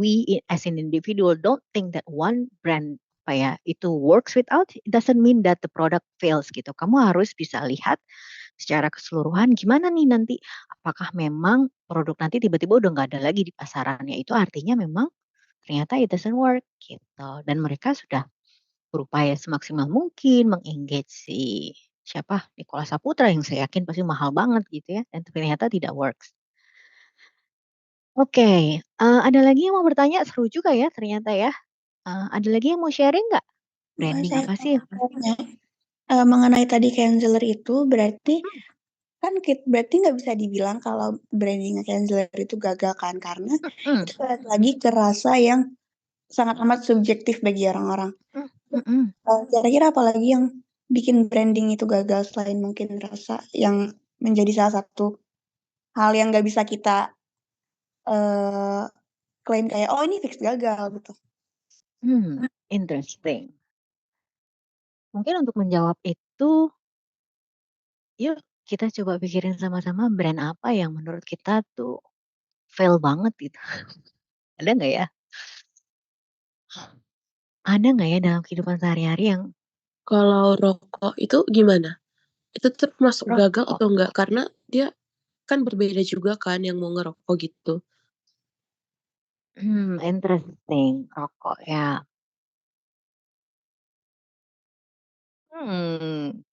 as an individual don't think that one brand apa ya, itu works without, it doesn't mean that the product fails gitu. Kamu harus bisa lihat secara keseluruhan gimana nih nanti, apakah memang produk nanti tiba-tiba udah nggak ada lagi di pasarannya, itu artinya memang ternyata it doesn't work gitu dan mereka sudah berupaya semaksimal mungkin si siapa, Nicholas Saputra yang saya yakin pasti mahal banget gitu ya dan ternyata tidak works. Oke, ada lagi yang mau bertanya? Seru juga ya ternyata ya. Ada lagi yang mau sharing nggak? Branding Saya apa mau sih? tanya, mengenai tadi canceler itu berarti Hmm, kan berarti nggak bisa dibilang kalau branding canceler itu gagal kan, karena mhm, itu balik lagi ke rasa yang sangat amat subjektif bagi orang-orang. mmm, mhm. Kira-kira apalagi yang bikin branding itu gagal selain mungkin rasa yang menjadi salah satu hal yang nggak bisa kita, eee, klaim kayak, "Oh ini fix gagal," gitu. Interesting. Mungkin untuk menjawab itu, yuk kita coba pikirin sama-sama brand apa yang menurut kita tuh fail banget gitu. Ada nggak ya? Ada nggak ya dalam kehidupan sehari-hari yang Kalau rokok itu gimana? Itu termasuk gagal rokok? atau enggak? Karena dia kan berbeda juga kan yang mau ngerokok gitu. Interesting, rokok ya.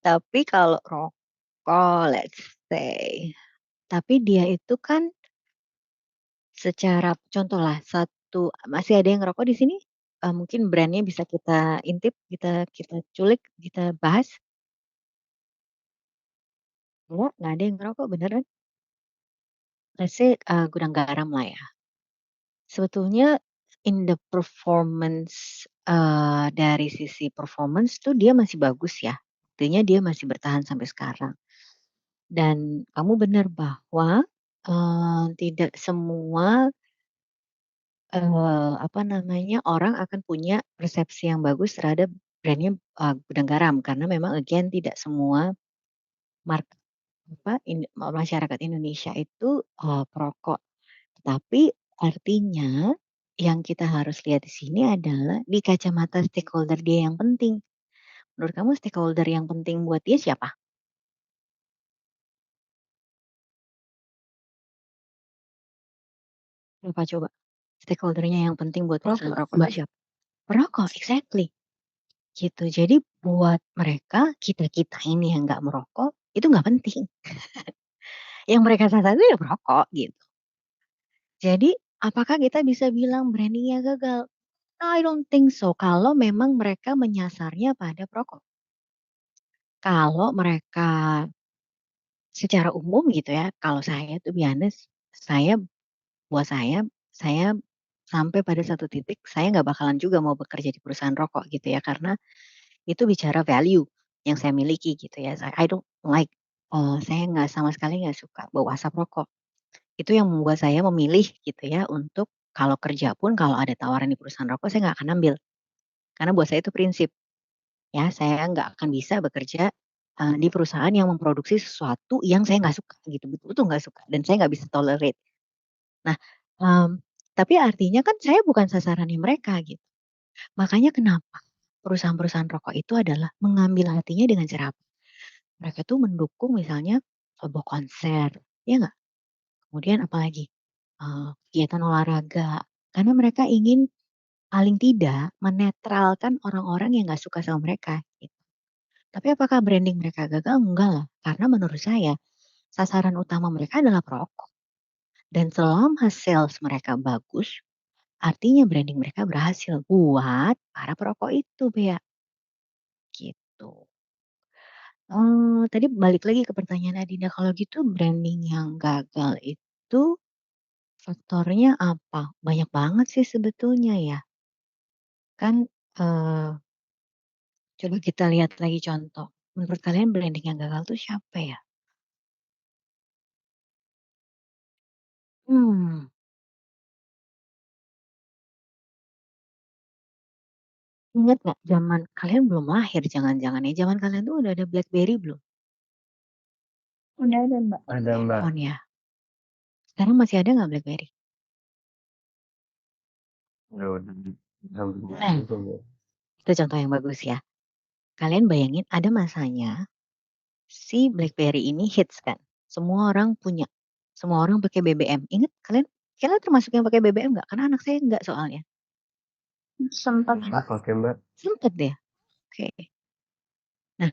Tapi kalau rokok let's say, tapi dia itu kan secara contohlah satu masih ada yang ngerokok di sini? Mungkin brand-nya bisa kita intip, kita kita culik, kita bahas? Nggak ada yang ngerokok beneran? Let's say, Gudang Garam lah ya. Sebetulnya in the performance, dari sisi performance tuh dia masih bagus ya, buktinya dia masih bertahan sampai sekarang. Dan kamu benar bahwa, tidak semua, apa namanya, orang akan punya persepsi yang bagus terhadap brand-nya, Gudang Garam karena memang again tidak semua market apa, masyarakat Indonesia itu, perokok. Tetapi artinya yang kita harus lihat di sini adalah di kacamata stakeholder dia yang penting. Menurut kamu stakeholder yang penting buat dia siapa? Siapa coba? Stakeholder-nya yang penting buat perusahaan Rokok, rokok Mbak. itu siapa? Perokok, exactly, gitu. Jadi buat mereka, kita-kita ini yang nggak merokok, itu nggak penting. Yang mereka sasar itu ya perokok, gitu. Jadi apakah kita bisa bilang branding-nya gagal? I don't think so, kalau memang mereka menyasarnya pada perokok. Kalau mereka secara umum gitu ya, kalau saya to be honest, saya buat saya sampai pada satu titik saya nggak bakalan juga mau bekerja di perusahaan rokok gitu ya, karena itu bicara value yang saya miliki gitu ya. I don't like, saya nggak sama sekali nggak suka bau asap rokok. Itu yang membuat saya memilih gitu ya untuk kalau kerja pun kalau ada tawaran di perusahaan rokok saya nggak akan ambil. Karena buat saya itu prinsip. Ya, saya nggak akan bisa bekerja, di perusahaan yang memproduksi sesuatu yang saya nggak suka gitu, betul-betul nggak suka dan saya nggak bisa tolerate. Nah, tapi artinya kan saya bukan sasarannya mereka gitu. Makanya kenapa perusahaan-perusahaan rokok itu adalah mengambil hatinya dengan cara apa? Mereka tuh mendukung misalnya sebuah konser, ya nggak? Kemudian apalagi, kegiatan olahraga, Karena mereka ingin paling tidak menetralkan orang-orang yang nggak suka sama mereka, gitu. Tapi apakah branding mereka gagal? Enggak lah, karena menurut saya sasaran utama mereka adalah perokok. Dan selama sales mereka bagus, artinya branding mereka berhasil buat para perokok itu, Bea, gitu. Tadi balik lagi ke pertanyaan Adinda, kalau gitu branding yang gagal itu faktornya apa? Banyak banget sih sebetulnya ya. Kan, eee, coba kita lihat lagi contoh. Menurut kalian branding yang gagal tuh siapa ya? Hmm, ingat nggak zaman kalian belum lahir jangan-jangan ya, zaman kalian tuh udah ada BlackBerry belum? Udah ada, Mbak. Ada Mbak. Handphone ya? Sekarang masih ada nggak BlackBerry? Udah. Nah, itu contoh yang bagus ya. Kalian bayangin ada masanya si BlackBerry ini hits kan, semua orang punya, semua orang pakai BBM. Ingat kalian kalian termasuk yang pakai BBM nggak? Karena anak saya nggak soalnya. Sempat, Mbak. Oke Mbak. Sempet deh, oke. Nah,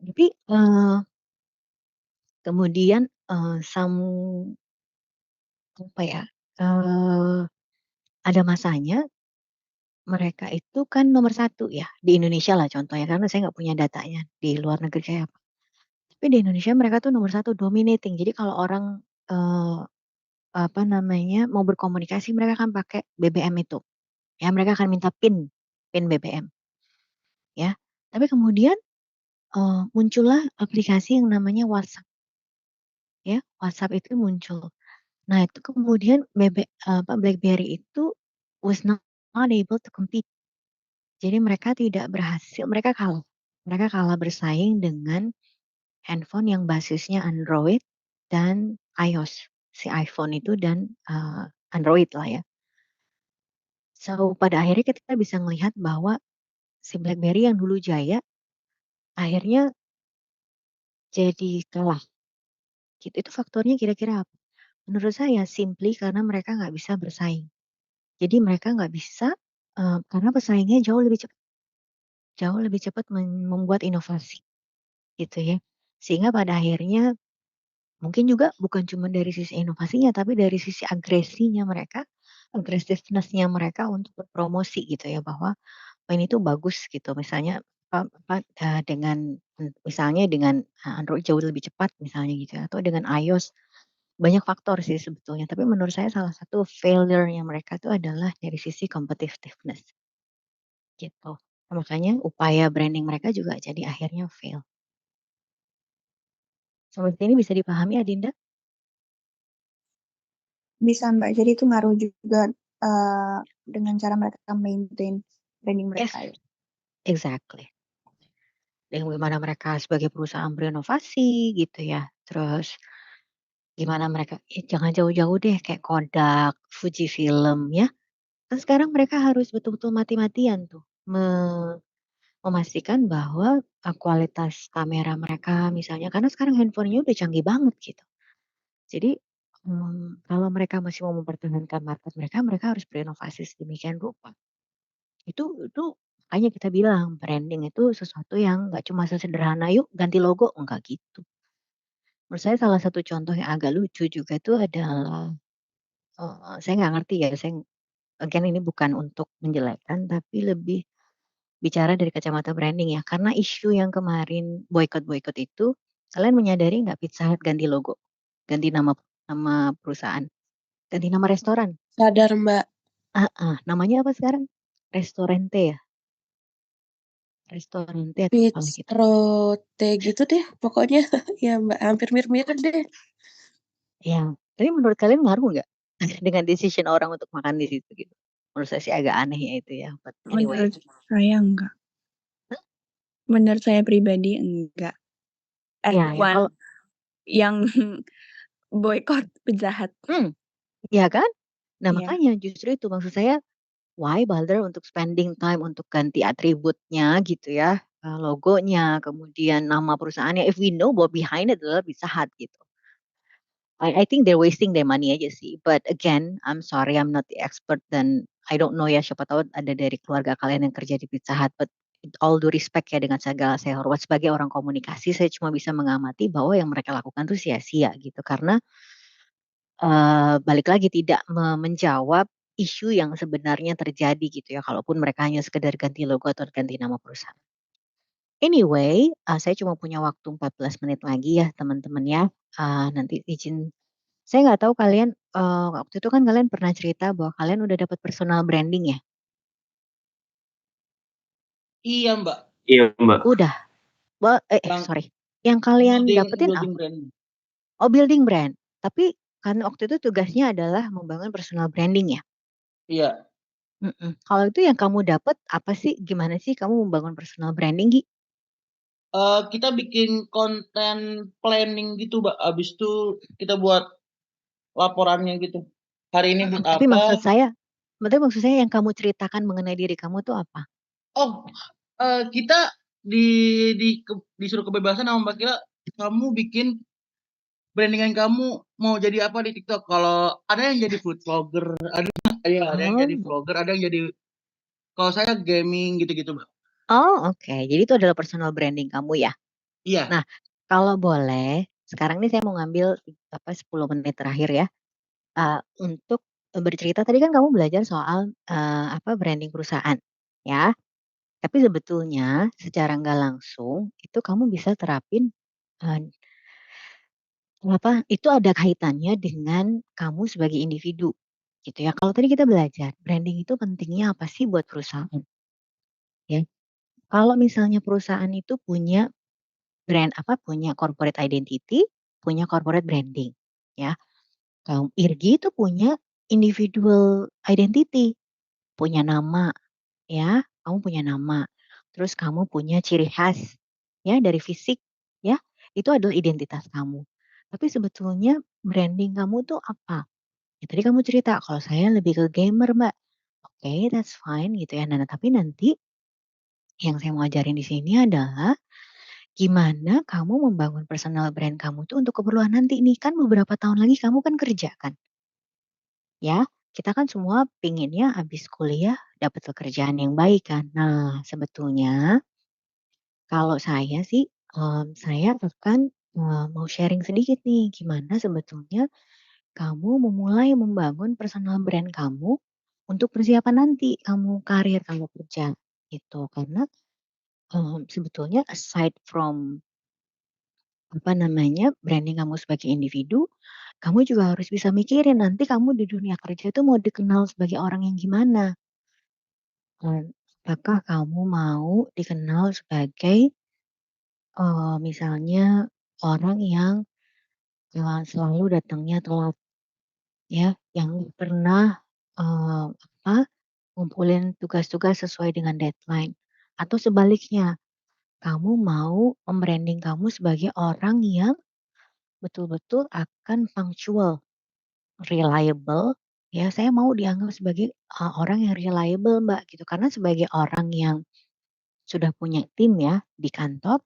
tapi, kemudian, apa ya, ada masanya mereka itu kan nomor satu ya, di Indonesia lah contohnya, karena saya nggak punya datanya di luar negeri kayak apa. Tapi di Indonesia mereka tuh nomor satu dominating. Jadi kalau orang, eee, apa namanya, mau berkomunikasi mereka kan pakai BBM itu. Ya mereka akan minta PIN BBM ya. Tapi kemudian, muncullah aplikasi yang namanya WhatsApp ya, WhatsApp itu muncul. Nah itu kemudian BlackBerry itu was not able to compete. Jadi mereka tidak berhasil, mereka kalah. Mereka kalah bersaing dengan handphone yang basisnya Android dan iOS, si iPhone itu dan, Android lah ya. So pada akhirnya kita bisa melihat bahwa si BlackBerry yang dulu jaya akhirnya jadi kalah gitu. Itu faktornya kira-kira apa? Menurut saya simply karena mereka nggak bisa bersaing. Jadi mereka nggak bisa, karena pesaingnya jauh lebih cepat membuat inovasi gitu ya. Sehingga pada akhirnya mungkin juga bukan cuma dari sisi inovasinya, tapi dari sisi agresinya mereka, aggressiveness-nya mereka untuk berpromosi gitu ya, bahwa, "Oh ini tuh bagus," gitu. Misalnya, dengan, misalnya dengan, Android jauh lebih cepat misalnya gitu ya, atau dengan iOS. Banyak faktor sih sebetulnya, tapi menurut saya salah satu failure-nya mereka tuh adalah dari sisi competitiveness, gitu. Makanya upaya branding mereka juga jadi akhirnya fail. Seperti ini bisa dipahami Adinda? Bisa, Mbak. Jadi itu ngaruh juga, dengan cara mereka maintain branding Yes, mereka ya. exactly. Dan gimana mereka sebagai perusahaan berinovasi gitu ya, terus gimana mereka jangan jauh-jauh deh kayak Kodak, Fujifilm ya, kan sekarang mereka harus betul-betul mati-matian tuh memastikan bahwa, kualitas kamera mereka misalnya karena sekarang handphonenya udah canggih banget gitu. Jadi, kalau mereka masih mau mempertahankan market mereka, mereka harus berinovasi sedemikian rupa. Itu makanya kita bilang branding itu sesuatu yang nggak cuma sesederhana, "Yuk ganti logo," enggak gitu. Menurut saya salah satu contoh yang agak lucu juga itu adalah, saya nggak ngerti ya, again ini bukan untuk menjelekkan, tapi lebih bicara dari kacamata branding ya, karena isu yang kemarin boykot-boykot itu, kalian menyadari nggak Pizza Hut ganti logo, ganti nama nama perusahaan, ganti nama restoran? Sadar, Mbak. Heeh, namanya apa sekarang? Restorente ya? Restorente atau apa Fits gitu. Rote gitu deh pokoknya. Ya, Mbak, hampir mirip-mirip deh. Ya, tapi menurut kalian ngaruh nggak dengan decision orang untuk makan di situ gitu? Menurut saya sih agak aneh ya itu ya, but anyway. Menurut saya enggak. Menurut saya pribadi enggak. As Ya ya one kalau yang boykot Pizza Hut. iya kan? Nah Iya. makanya justru itu maksud saya, why bother untuk spending time untuk ganti atributnya gitu ya, logonya, kemudian nama perusahaannya, if we know bahwa behind it adalah Pizza Hut gitu. I think they're wasting their money aja sih. But again, I'm sorry, I'm not the expert dan I don't know ya, siapa tahu ada dari keluarga kalian yang kerja di Pizza Hut. But with all due respect ya, dengan segala saya hormat sebagai orang komunikasi, saya cuma bisa mengamati bahwa yang mereka lakukan tuh sia-sia gitu. Karena balik lagi tidak menjawab isu yang sebenarnya terjadi gitu ya, kalaupun mereka hanya sekedar ganti logo atau ganti nama perusahaan. Anyway, saya cuma punya waktu 14 menit lagi ya teman-teman ya, nanti izin saya nggak tahu kalian, waktu itu kan kalian pernah cerita bahwa kalian udah dapat personal branding ya? Iya, Mbak. Iya, Mbak. Udah? Yang Sorry, yang kalian dapetin building brand. Oh, building brand, tapi kan waktu itu tugasnya adalah membangun personal branding ya? Iya. Kalau itu yang kamu dapat apa sih? Gimana sih kamu membangun personal branding, Gi? Kita bikin konten planning gitu, Mbak. Habis itu kita buat laporannya gitu. Hari ini buat Tapi apa? maksud saya yang kamu ceritakan mengenai diri kamu tuh apa? Oh, kita disuruh kebebasan sama Mbak Kila, kamu bikin brandingan kamu mau jadi apa di TikTok. Kalau ada yang jadi food vlogger, ada yang jadi Oh. vlogger, ada yang jadi kalau saya gaming gitu-gitu, Mbak. Oh, oke. Jadi itu adalah personal branding kamu ya? Iya. Nah, kalau boleh, sekarang nih saya mau ngambil 10 menit terakhir ya, untuk bercerita. Tadi kan kamu belajar soal, branding perusahaan, ya. Tapi sebetulnya secara nggak langsung itu kamu bisa terapin, eee, itu ada kaitannya dengan kamu sebagai individu, gitu ya. Kalau tadi kita belajar branding itu pentingnya apa sih buat perusahaan, ya. Kalau misalnya perusahaan itu punya punya corporate identity, punya corporate branding, ya. IRGI itu punya individual identity, punya nama, ya, kamu punya nama, terus kamu punya ciri khas, ya, dari fisik, ya, itu adalah identitas kamu. Tapi sebetulnya branding kamu tuh apa? Ya tadi kamu cerita, "Kalau saya lebih ke gamer, Mbak." Oke, that's fine gitu ya. Nah, tapi nanti yang saya mau ajarin di sini adalah gimana kamu membangun personal brand kamu tuh untuk keperluan nanti nih, kan beberapa tahun lagi kamu kan kerja kan, ya. Kita kan semua pinginnya habis kuliah dapat pekerjaan yang baik kan. Nah, sebetulnya kalau saya sih, saya akan, mau sharing sedikit nih, gimana sebetulnya kamu memulai membangun personal brand kamu untuk persiapan nanti kamu karir, kamu kerja, gitu. Karena, sebetulnya aside from branding kamu sebagai individu, kamu juga harus bisa mikirin nanti kamu di dunia kerja itu mau dikenal sebagai orang yang gimana. Apakah kamu mau dikenal sebagai, misalnya orang yang, selalu datangnya telat ya, yang nggak pernah, eee, apa, ngumpulin tugas-tugas sesuai dengan deadline, atau sebaliknya, kamu mau mem-branding kamu sebagai orang yang betul-betul akan punctual. Reliable, ya saya mau dianggap sebagai, orang yang reliable, Mbak, gitu. Karena sebagai orang yang sudah punya tim ya di kantor,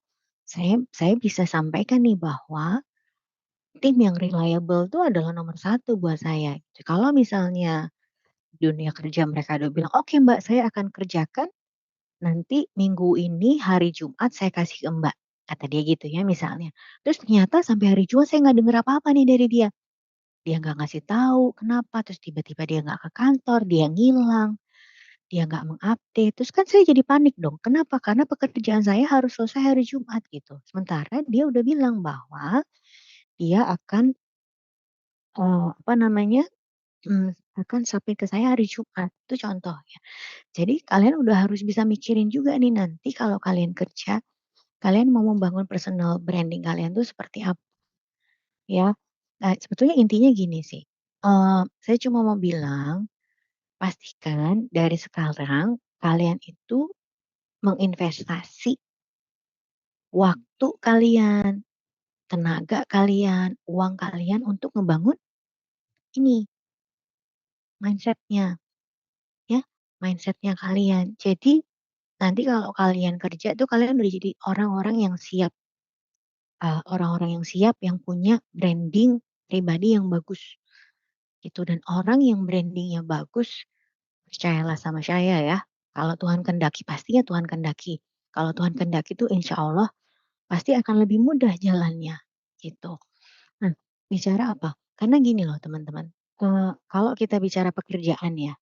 saya bisa sampaikan nih bahwa tim yang reliable itu adalah nomor satu buat saya. Kalau misalnya dunia kerja mereka udah bilang, "Oke, Mbak, saya akan kerjakan nanti minggu ini hari Jumat saya kasih ke Mbak," kata dia gitu ya misalnya. Terus ternyata sampai hari Jumat saya nggak denger apa-apa nih dari dia. Dia nggak ngasih tahu kenapa, terus tiba-tiba dia nggak ke kantor, dia ngilang, dia nggak mengupdate, terus kan saya jadi panik dong. Kenapa? Karena pekerjaan saya harus selesai hari Jumat gitu. Sementara dia udah bilang bahwa dia akan, apa namanya, akan sampai ke saya hari Jumat, itu contohnya. Jadi kalian udah harus bisa mikirin juga nih nanti kalau kalian kerja, kalian mau membangun personal branding kalian tuh seperti apa ya. Nah sebetulnya intinya gini sih, saya cuma mau bilang pastikan dari sekarang kalian itu menginvestasi waktu kalian, tenaga kalian, uang kalian untuk ngebangun ini mindsetnya, ya, mindsetnya kalian. Jadi nanti kalau kalian kerja tuh kalian udah jadi orang-orang yang siap, yang punya branding pribadi yang bagus gitu, dan orang yang brandingnya bagus, percayalah sama saya ya, kalau Tuhan kehendaki pastinya Tuhan kehendaki. Kalau Tuhan kehendaki itu insya Allah pasti akan lebih mudah jalannya, gitu. Nah, bicara apa? Karena gini loh teman-teman, kalau kita bicara pekerjaan ya,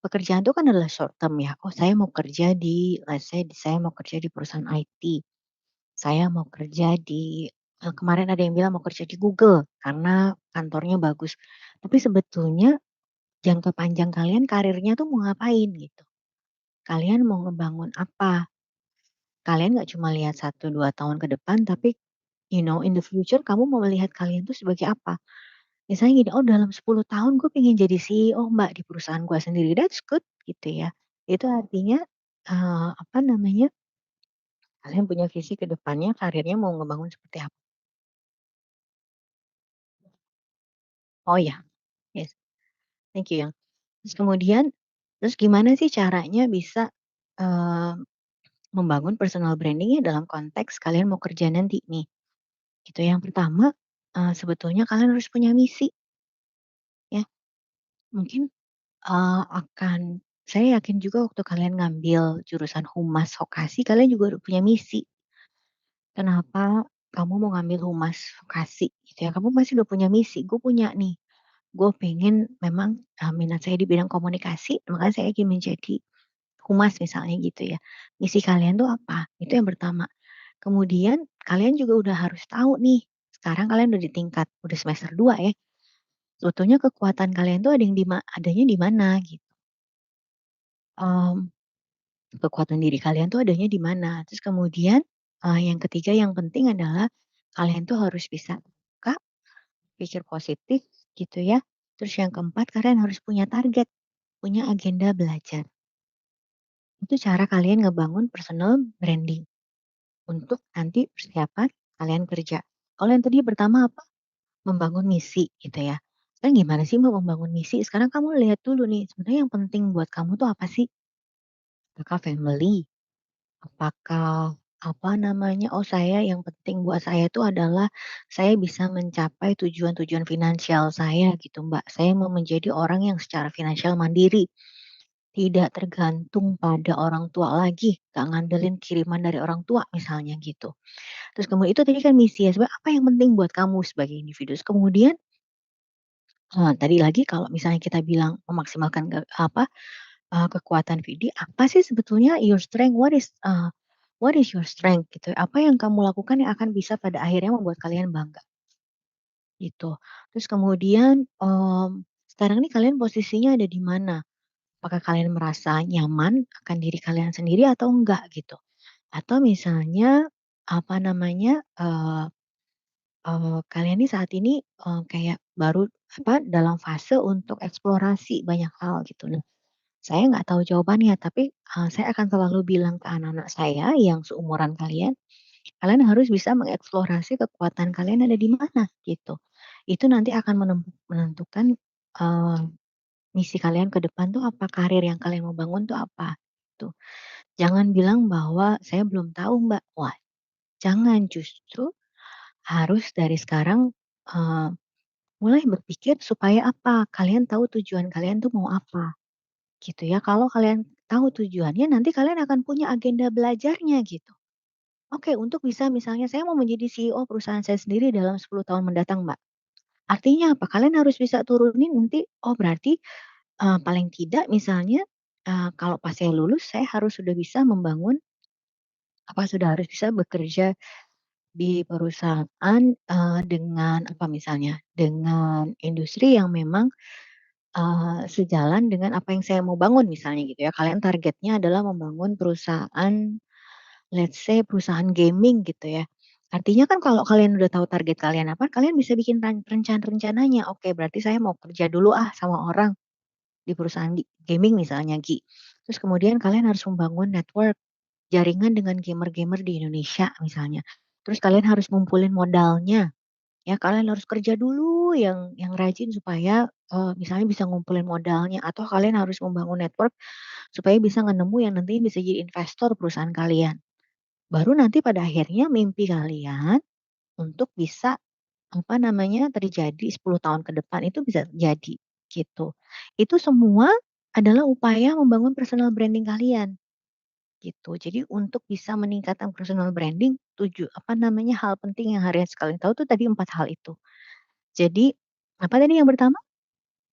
pekerjaan itu kan adalah short term ya. Oh, saya mau kerja di let's say saya mau kerja di perusahaan IT, saya mau kerja di kemarin ada yang bilang mau kerja di Google karena kantornya bagus. Tapi sebetulnya jangka panjang kalian karirnya tuh mau ngapain gitu. Kalian mau ngebangun apa? Kalian nggak cuma lihat 1, 2 tahun ke depan, tapi in the future kamu mau melihat kalian tuh sebagai apa? Misalnya gini, "Oh dalam 10 tahun gue pengen jadi CEO Mbak di perusahaan gua sendiri." That's good gitu ya. Itu artinya, apa namanya, kalian punya visi ke depannya karirnya mau ngebangun seperti apa. Oh ya, yes, thank you ya. Terus gimana sih caranya bisa, eee, membangun personal branding-nya dalam konteks kalian mau kerja nanti nih, gitu. Yang pertama, sebetulnya kalian harus punya misi ya. Mungkin, saya yakin juga waktu kalian ngambil jurusan humas vokasi, kalian juga udah punya misi. Kenapa kamu mau ngambil humas vokasi gitu ya, kamu pasti udah punya misi, "Gue punya nih, gue pengen memang, minat saya di bidang komunikasi, makanya saya ingin menjadi humas," misalnya gitu ya. Misi kalian tuh apa? Itu yang pertama. Kemudian kalian juga udah harus tahu nih, sekarang kalian udah di tingkat udah semester 2 ya, sebetulnya kekuatan kalian tuh adanya di mana gitu. Mmm, Kekuatan diri kalian tuh adanya di mana. Terus kemudian, yang ketiga yang penting adalah kalian tuh harus bisa peka, pikir positif gitu ya. Terus yang keempat kalian harus punya target, punya agenda belajar. Itu cara kalian ngebangun personal branding untuk nanti persiapan kalian kerja. Kalau yang tadi pertama apa? Membangun misi gitu ya. Sekarang gimana sih Mbak membangun misi? Sekarang kamu lihat dulu nih, sebenarnya yang penting buat kamu tuh apa sih? Apakah family? Apakah, apa namanya, oh saya yang penting buat saya itu adalah saya bisa mencapai tujuan-tujuan finansial saya gitu Mbak. Saya mau menjadi orang yang secara finansial mandiri, tidak tergantung pada orang tua lagi, nggak ngandelin kiriman dari orang tua misalnya gitu. Terus kemudian itu tadi kan misi ya, sebenarnya apa yang penting buat kamu sebagai individu. Terus kemudian, tadi lagi kalau misalnya kita bilang memaksimalkan kekuatan Vidi, apa sih sebetulnya your strength, what is your strength gitu, apa yang kamu lakukan yang akan bisa pada akhirnya membuat kalian bangga, gitu. Terus kemudian, sekarang nih kalian posisinya ada di mana? Apakah kalian merasa nyaman akan diri kalian sendiri atau enggak gitu? Atau misalnya, apa namanya, kalian nih saat ini, kayak baru dalam fase untuk eksplorasi banyak hal gitu. Nah, saya nggak tahu jawabannya, tapi, saya akan selalu bilang ke anak-anak saya yang seumuran kalian, kalian harus bisa mengeksplorasi kekuatan kalian ada di mana, gitu. Itu nanti akan menentukan, eee, misi kalian ke depan tuh apa, karir yang kalian mau bangun tuh apa, tuh. Jangan bilang bahwa, "Saya belum tahu Mbak." Wah, jangan, justru harus dari sekarang, eee, mulai berpikir supaya apa, kalian tahu tujuan kalian tuh mau apa. Gitu ya, kalau kalian tahu tujuannya nanti kalian akan punya agenda belajarnya gitu. Oke, untuk bisa misalnya saya mau menjadi CEO perusahaan saya sendiri dalam 10 tahun mendatang, Mbak. Artinya apa? Kalian harus bisa turunin nanti, oh berarti, paling tidak misalnya, kalau pas saya lulus saya harus sudah bisa membangun sudah harus bisa bekerja di perusahaan, dengan apa misalnya, dengan industri yang memang, sejalan dengan apa yang saya mau bangun misalnya gitu ya. Kalian targetnya adalah membangun perusahaan, let's say perusahaan gaming gitu ya. Artinya kan kalau kalian udah tahu target kalian apa, kalian bisa bikin rencana-rencananya. Oke, berarti saya mau kerja dulu sama orang di perusahaan gaming misalnya, Terus kemudian kalian harus membangun network, jaringan dengan gamer-gamer di Indonesia misalnya. Terus kalian harus ngumpulin modalnya, ya kalian harus kerja dulu yang rajin supaya, misalnya bisa ngumpulin modalnya, atau kalian harus membangun network supaya bisa nemu yang nantinya bisa jadi investor perusahaan kalian. Baru nanti pada akhirnya mimpi kalian untuk bisa, terjadi 10 tahun ke depan itu bisa jadi gitu. Itu semua adalah upaya membangun personal branding kalian gitu. Jadi untuk bisa meningkatkan personal branding hal penting yang harus kalian tahu tuh tadi 4 hal itu. Jadi apa tadi yang pertama?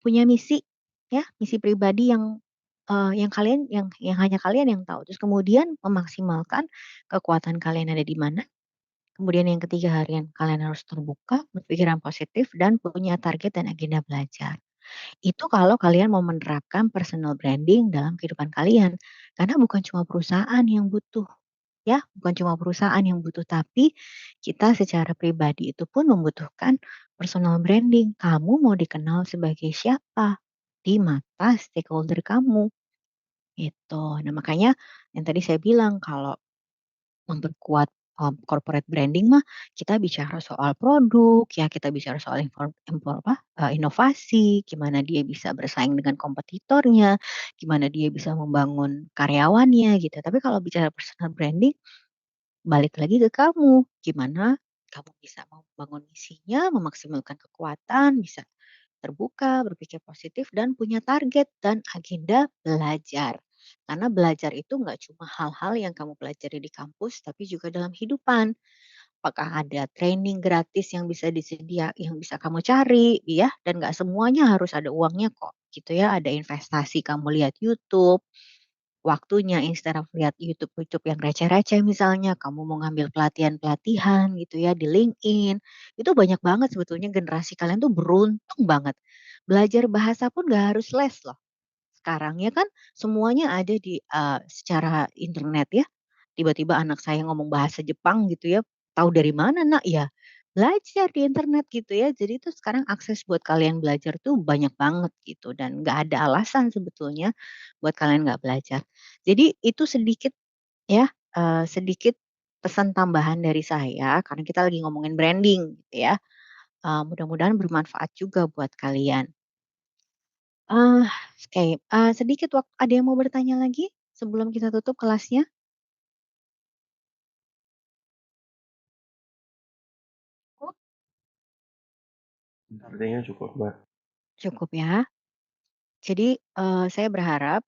Punya misi ya, misi pribadi yang hanya kalian yang tahu. Terus kemudian memaksimalkan kekuatan kalian ada di mana. Kemudian yang ketiga kalian harus terbuka, berpikiran positif, dan punya target dan agenda belajar. Itu kalau kalian mau menerapkan personal branding dalam kehidupan kalian. Karena bukan cuma perusahaan yang butuh, ya, bukan cuma perusahaan yang butuh, tapi kita secara pribadi itu pun membutuhkan personal branding. Kamu mau dikenal sebagai siapa di mata stakeholder kamu, gitu. Nah, makanya yang tadi saya bilang kalau memperkuat, corporate branding mah kita bicara soal produk, ya kita bicara soal inovasi, gimana dia bisa bersaing dengan kompetitornya, gimana dia bisa membangun karyawannya gitu. Tapi kalau bicara personal branding, balik lagi ke kamu, gimana kamu bisa membangun misinya, memaksimalkan kekuatan, bisa terbuka, berpikir positif, dan punya target dan agenda belajar. Karena belajar itu nggak cuma hal-hal yang kamu pelajari di kampus, tapi juga dalam kehidupan. Apakah ada training gratis yang bisa kamu cari, ya, dan nggak semuanya harus ada uangnya kok, gitu ya. Ada investasi kamu lihat YouTube, waktunya instead of lihat YouTube-YouTube yang receh-receh misalnya, kamu mau ngambil pelatihan-pelatihan gitu ya di LinkedIn, itu banyak banget sebetulnya generasi kalian tuh beruntung banget. Belajar bahasa pun nggak harus les loh. Sekarang ya kan semuanya ada secara internet ya. Tiba-tiba anak saya ngomong bahasa Jepang gitu ya, tahu dari mana Nak? Ya belajar di internet gitu ya. Jadi itu sekarang akses buat kalian belajar tuh banyak banget gitu dan nggak ada alasan sebetulnya buat kalian nggak belajar. Jadi itu sedikit ya, sedikit pesan tambahan dari saya karena kita lagi ngomongin branding gitu ya. Mudah-mudahan bermanfaat juga buat kalian. Ah, oke, sedikit ada yang mau bertanya lagi sebelum kita tutup kelasnya? Oh, Artinya cukup, Mbak. cukup ya. Jadi, saya berharap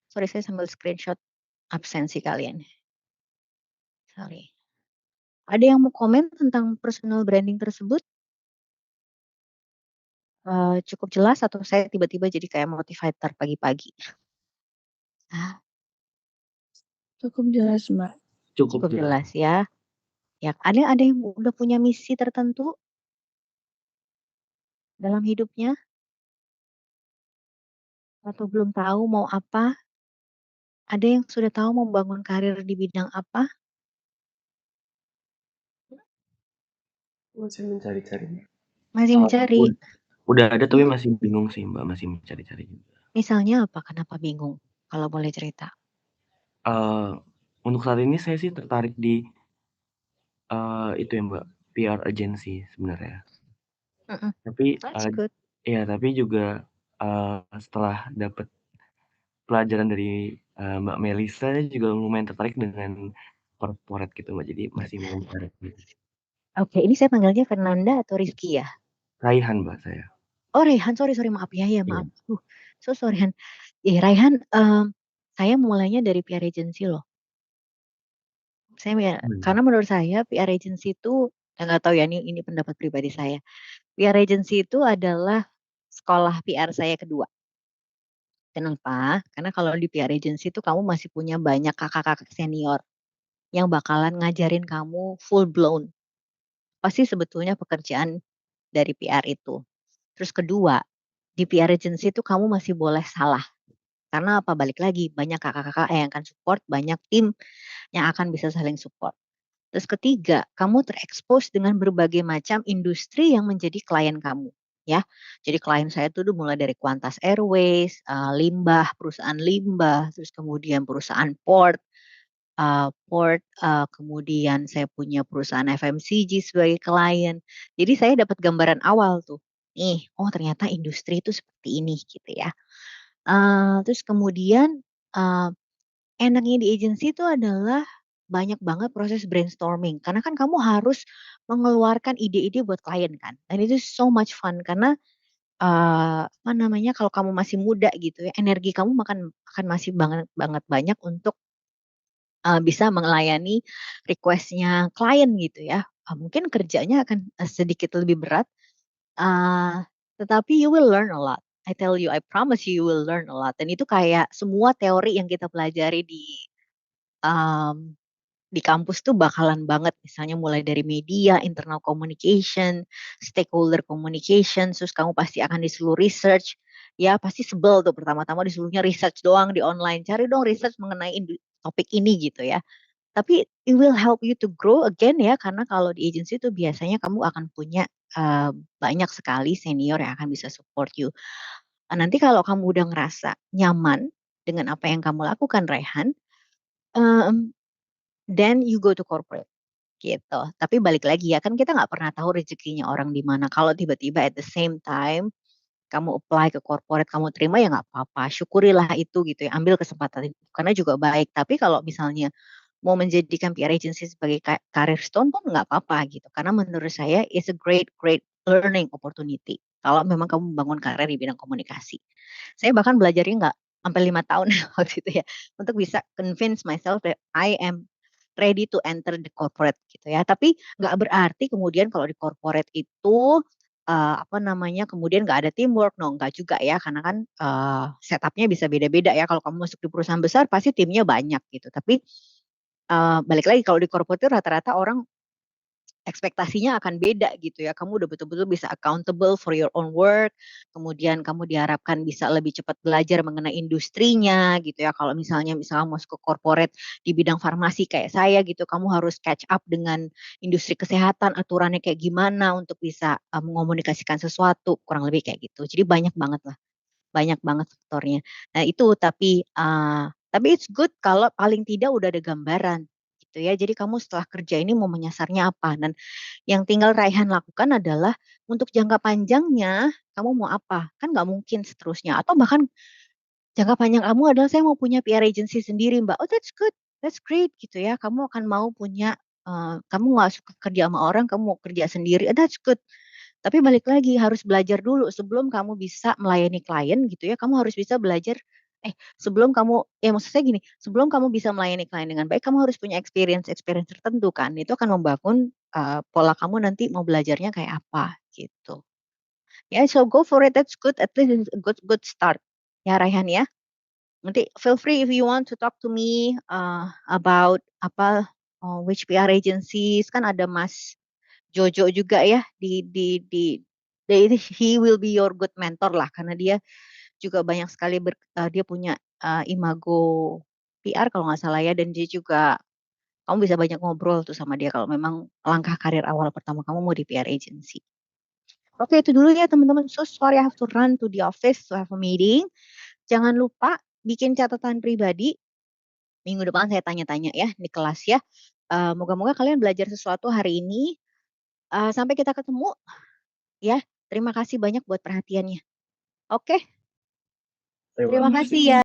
sorry saya sambil screenshot absensi kalian, sorry. Ada yang mau komen tentang personal branding tersebut? Cukup jelas atau saya tiba-tiba jadi kayak motivator pagi-pagi? Ah, Cukup jelas, Mbak. Cukup cukup jelas. jelas ya. Ya, ada yang udah punya misi tertentu dalam hidupnya atau belum tahu mau apa? Ada yang sudah tahu mau bangun karir di bidang apa? Masih mencari-cari. Masih mencari. Udah ada tapi masih bingung sih, Mbak, masih mencari-cari juga. Misalnya apa? Kenapa bingung? Kalau boleh cerita. Untuk saat ini saya sih tertarik di itu ya, Mbak, PR agency sebenarnya. Mhm, Tapi that's good. iya, tapi juga setelah dapat pelajaran dari Mbak Melisa, saya juga lumayan tertarik dengan corporate gitu, Mbak. Jadi masih mau mencari. Oke, ini saya panggilnya Fernanda atau Rizky ya? Raihan, Mbak, saya. Oh Raihan, sorry sorry, maaf ya Iya. maaf. So sorry Han. Raihan, saya mulainya dari PR agency loh. Karena menurut saya PR agency itu, nggak tahu ya ini pendapat pribadi saya. PR agency itu adalah sekolah PR saya kedua. Kenapa? Karena kalau di PR agency itu kamu masih punya banyak kakak-kakak senior yang bakalan ngajarin kamu full blown. Pasti sebetulnya pekerjaan dari PR itu. Terus kedua, di PR agency itu kamu masih boleh salah. Karena apa? Balik lagi, banyak kakak-kakak yang akan support, banyak tim yang akan bisa saling support. Terus ketiga, kamu terekspos dengan berbagai macam industri yang menjadi klien kamu. Ya, jadi klien saya tuh mulai dari Qantas Airways, perusahaan limbah, terus kemudian perusahaan kemudian saya punya perusahaan FMCG sebagai klien. Jadi saya dapat gambaran awal tuh, nih, oh ternyata industri itu seperti ini gitu ya. Terus kemudian, eee, enaknya di agensi itu adalah banyak banget proses brainstorming karena kan kamu harus mengeluarkan ide-ide buat klien kan. Dan itu so much fun karena apa namanya, kalau kamu masih muda gitu ya, energi kamu akan masih banget banget banyak untuk, bisa melayani request-nya klien gitu ya. Mungkin kerjanya akan, sedikit lebih berat, eee, tetapi you will learn a lot. I tell you, I promise you, you will learn a lot dan itu kayak semua teori yang kita pelajari mmm di kampus tuh bakalan banget misalnya mulai dari media, internal communication, stakeholder communication, terus kamu pasti akan disuruh research, ya pasti sebel tuh pertama-tama disuruhnya research doang di online, cari dong research mengenai topik ini gitu ya. Tapi it will help you to grow again ya karena kalau di agency itu biasanya kamu akan punya, banyak sekali senior yang akan bisa support you. Nanti kalau kamu udah ngerasa nyaman dengan apa yang kamu lakukan Rehan, mmm, then you go to corporate. Gitu. Tapi balik lagi ya, kan kita nggak pernah tahu rezekinya orang di mana. Kalau tiba-tiba at the same time kamu apply ke corporate, kamu terima ya nggak apa-apa, syukurilah itu gitu ya, ambil kesempatan itu, karena juga baik. Tapi kalau misalnya mau menjadikan PR agency sebagai career stone pun nggak apa-apa gitu, karena menurut saya it's a great great learning opportunity, kalau memang kamu membangun karir di bidang komunikasi. Saya bahkan belajarnya nggak sampai 5 tahun waktu itu ya, untuk bisa convince myself that I am ready to enter the corporate gitu ya. Tapi nggak berarti kemudian kalau di corporate itu, apa namanya, kemudian nggak ada teamwork, no, nggak juga ya, karena kan, set-up-nya bisa beda-beda ya. Kalau kamu masuk di perusahaan besar pasti timnya banyak gitu. Tapi, balik lagi kalau di corporate itu rata-rata orang ekspektasinya akan beda gitu ya, kamu udah betul-betul bisa accountable for your own work, kemudian kamu diharapkan bisa lebih cepat belajar mengenai industrinya gitu ya, kalau misalnya masuk ke corporate di bidang farmasi kayak saya gitu, kamu harus catch up dengan industri kesehatan, aturannya kayak gimana untuk bisa, mengomunikasikan sesuatu, kurang lebih kayak gitu. Jadi banyak banget faktornya. Nah itu tapi it's good kalau paling tidak udah ada gambaran gitu ya, jadi kamu setelah kerja ini mau menyasarnya apa, dan yang tinggal Raihan lakukan adalah untuk jangka panjangnya kamu mau apa, kan nggak mungkin seterusnya atau bahkan jangka panjang kamu adalah saya mau punya PR agency sendiri Mbak, oh that's good, that's great gitu ya, kamu akan mau punya, kamu nggak suka kerja sama orang, kamu mau kerja sendiri, that's good. Tapi balik lagi harus belajar dulu sebelum kamu bisa melayani klien gitu ya, kamu harus bisa belajar sebelum kamu ya maksud saya gini, sebelum kamu bisa melayani klien dengan baik, kamu harus punya experience tertentu kan, itu akan membangun, pola kamu nanti mau belajarnya kayak apa, gitu. Ya so go for it, that's good, at least it's a good good start, ya Raihan ya. Nanti feel free if you want to talk to me, about apa, which PR agencies, kan ada Mas Jojo juga ya he will be your good mentor lah karena dia juga banyak sekali dia punya, imago PR kalau nggak salah ya dan dia juga kamu bisa banyak ngobrol tuh sama dia kalau memang langkah karir awal pertama kamu mau di PR agency. Oke itu dulu ya teman-teman, so sorry I have to run to the office to have a meeting. Jangan lupa bikin catatan pribadi, minggu depan saya tanya-tanya ya di kelas ya. Moga-moga kalian belajar sesuatu hari ini, sampai kita ketemu ya. Terima kasih banyak buat perhatiannya. Oke, Terima terima kasih ya.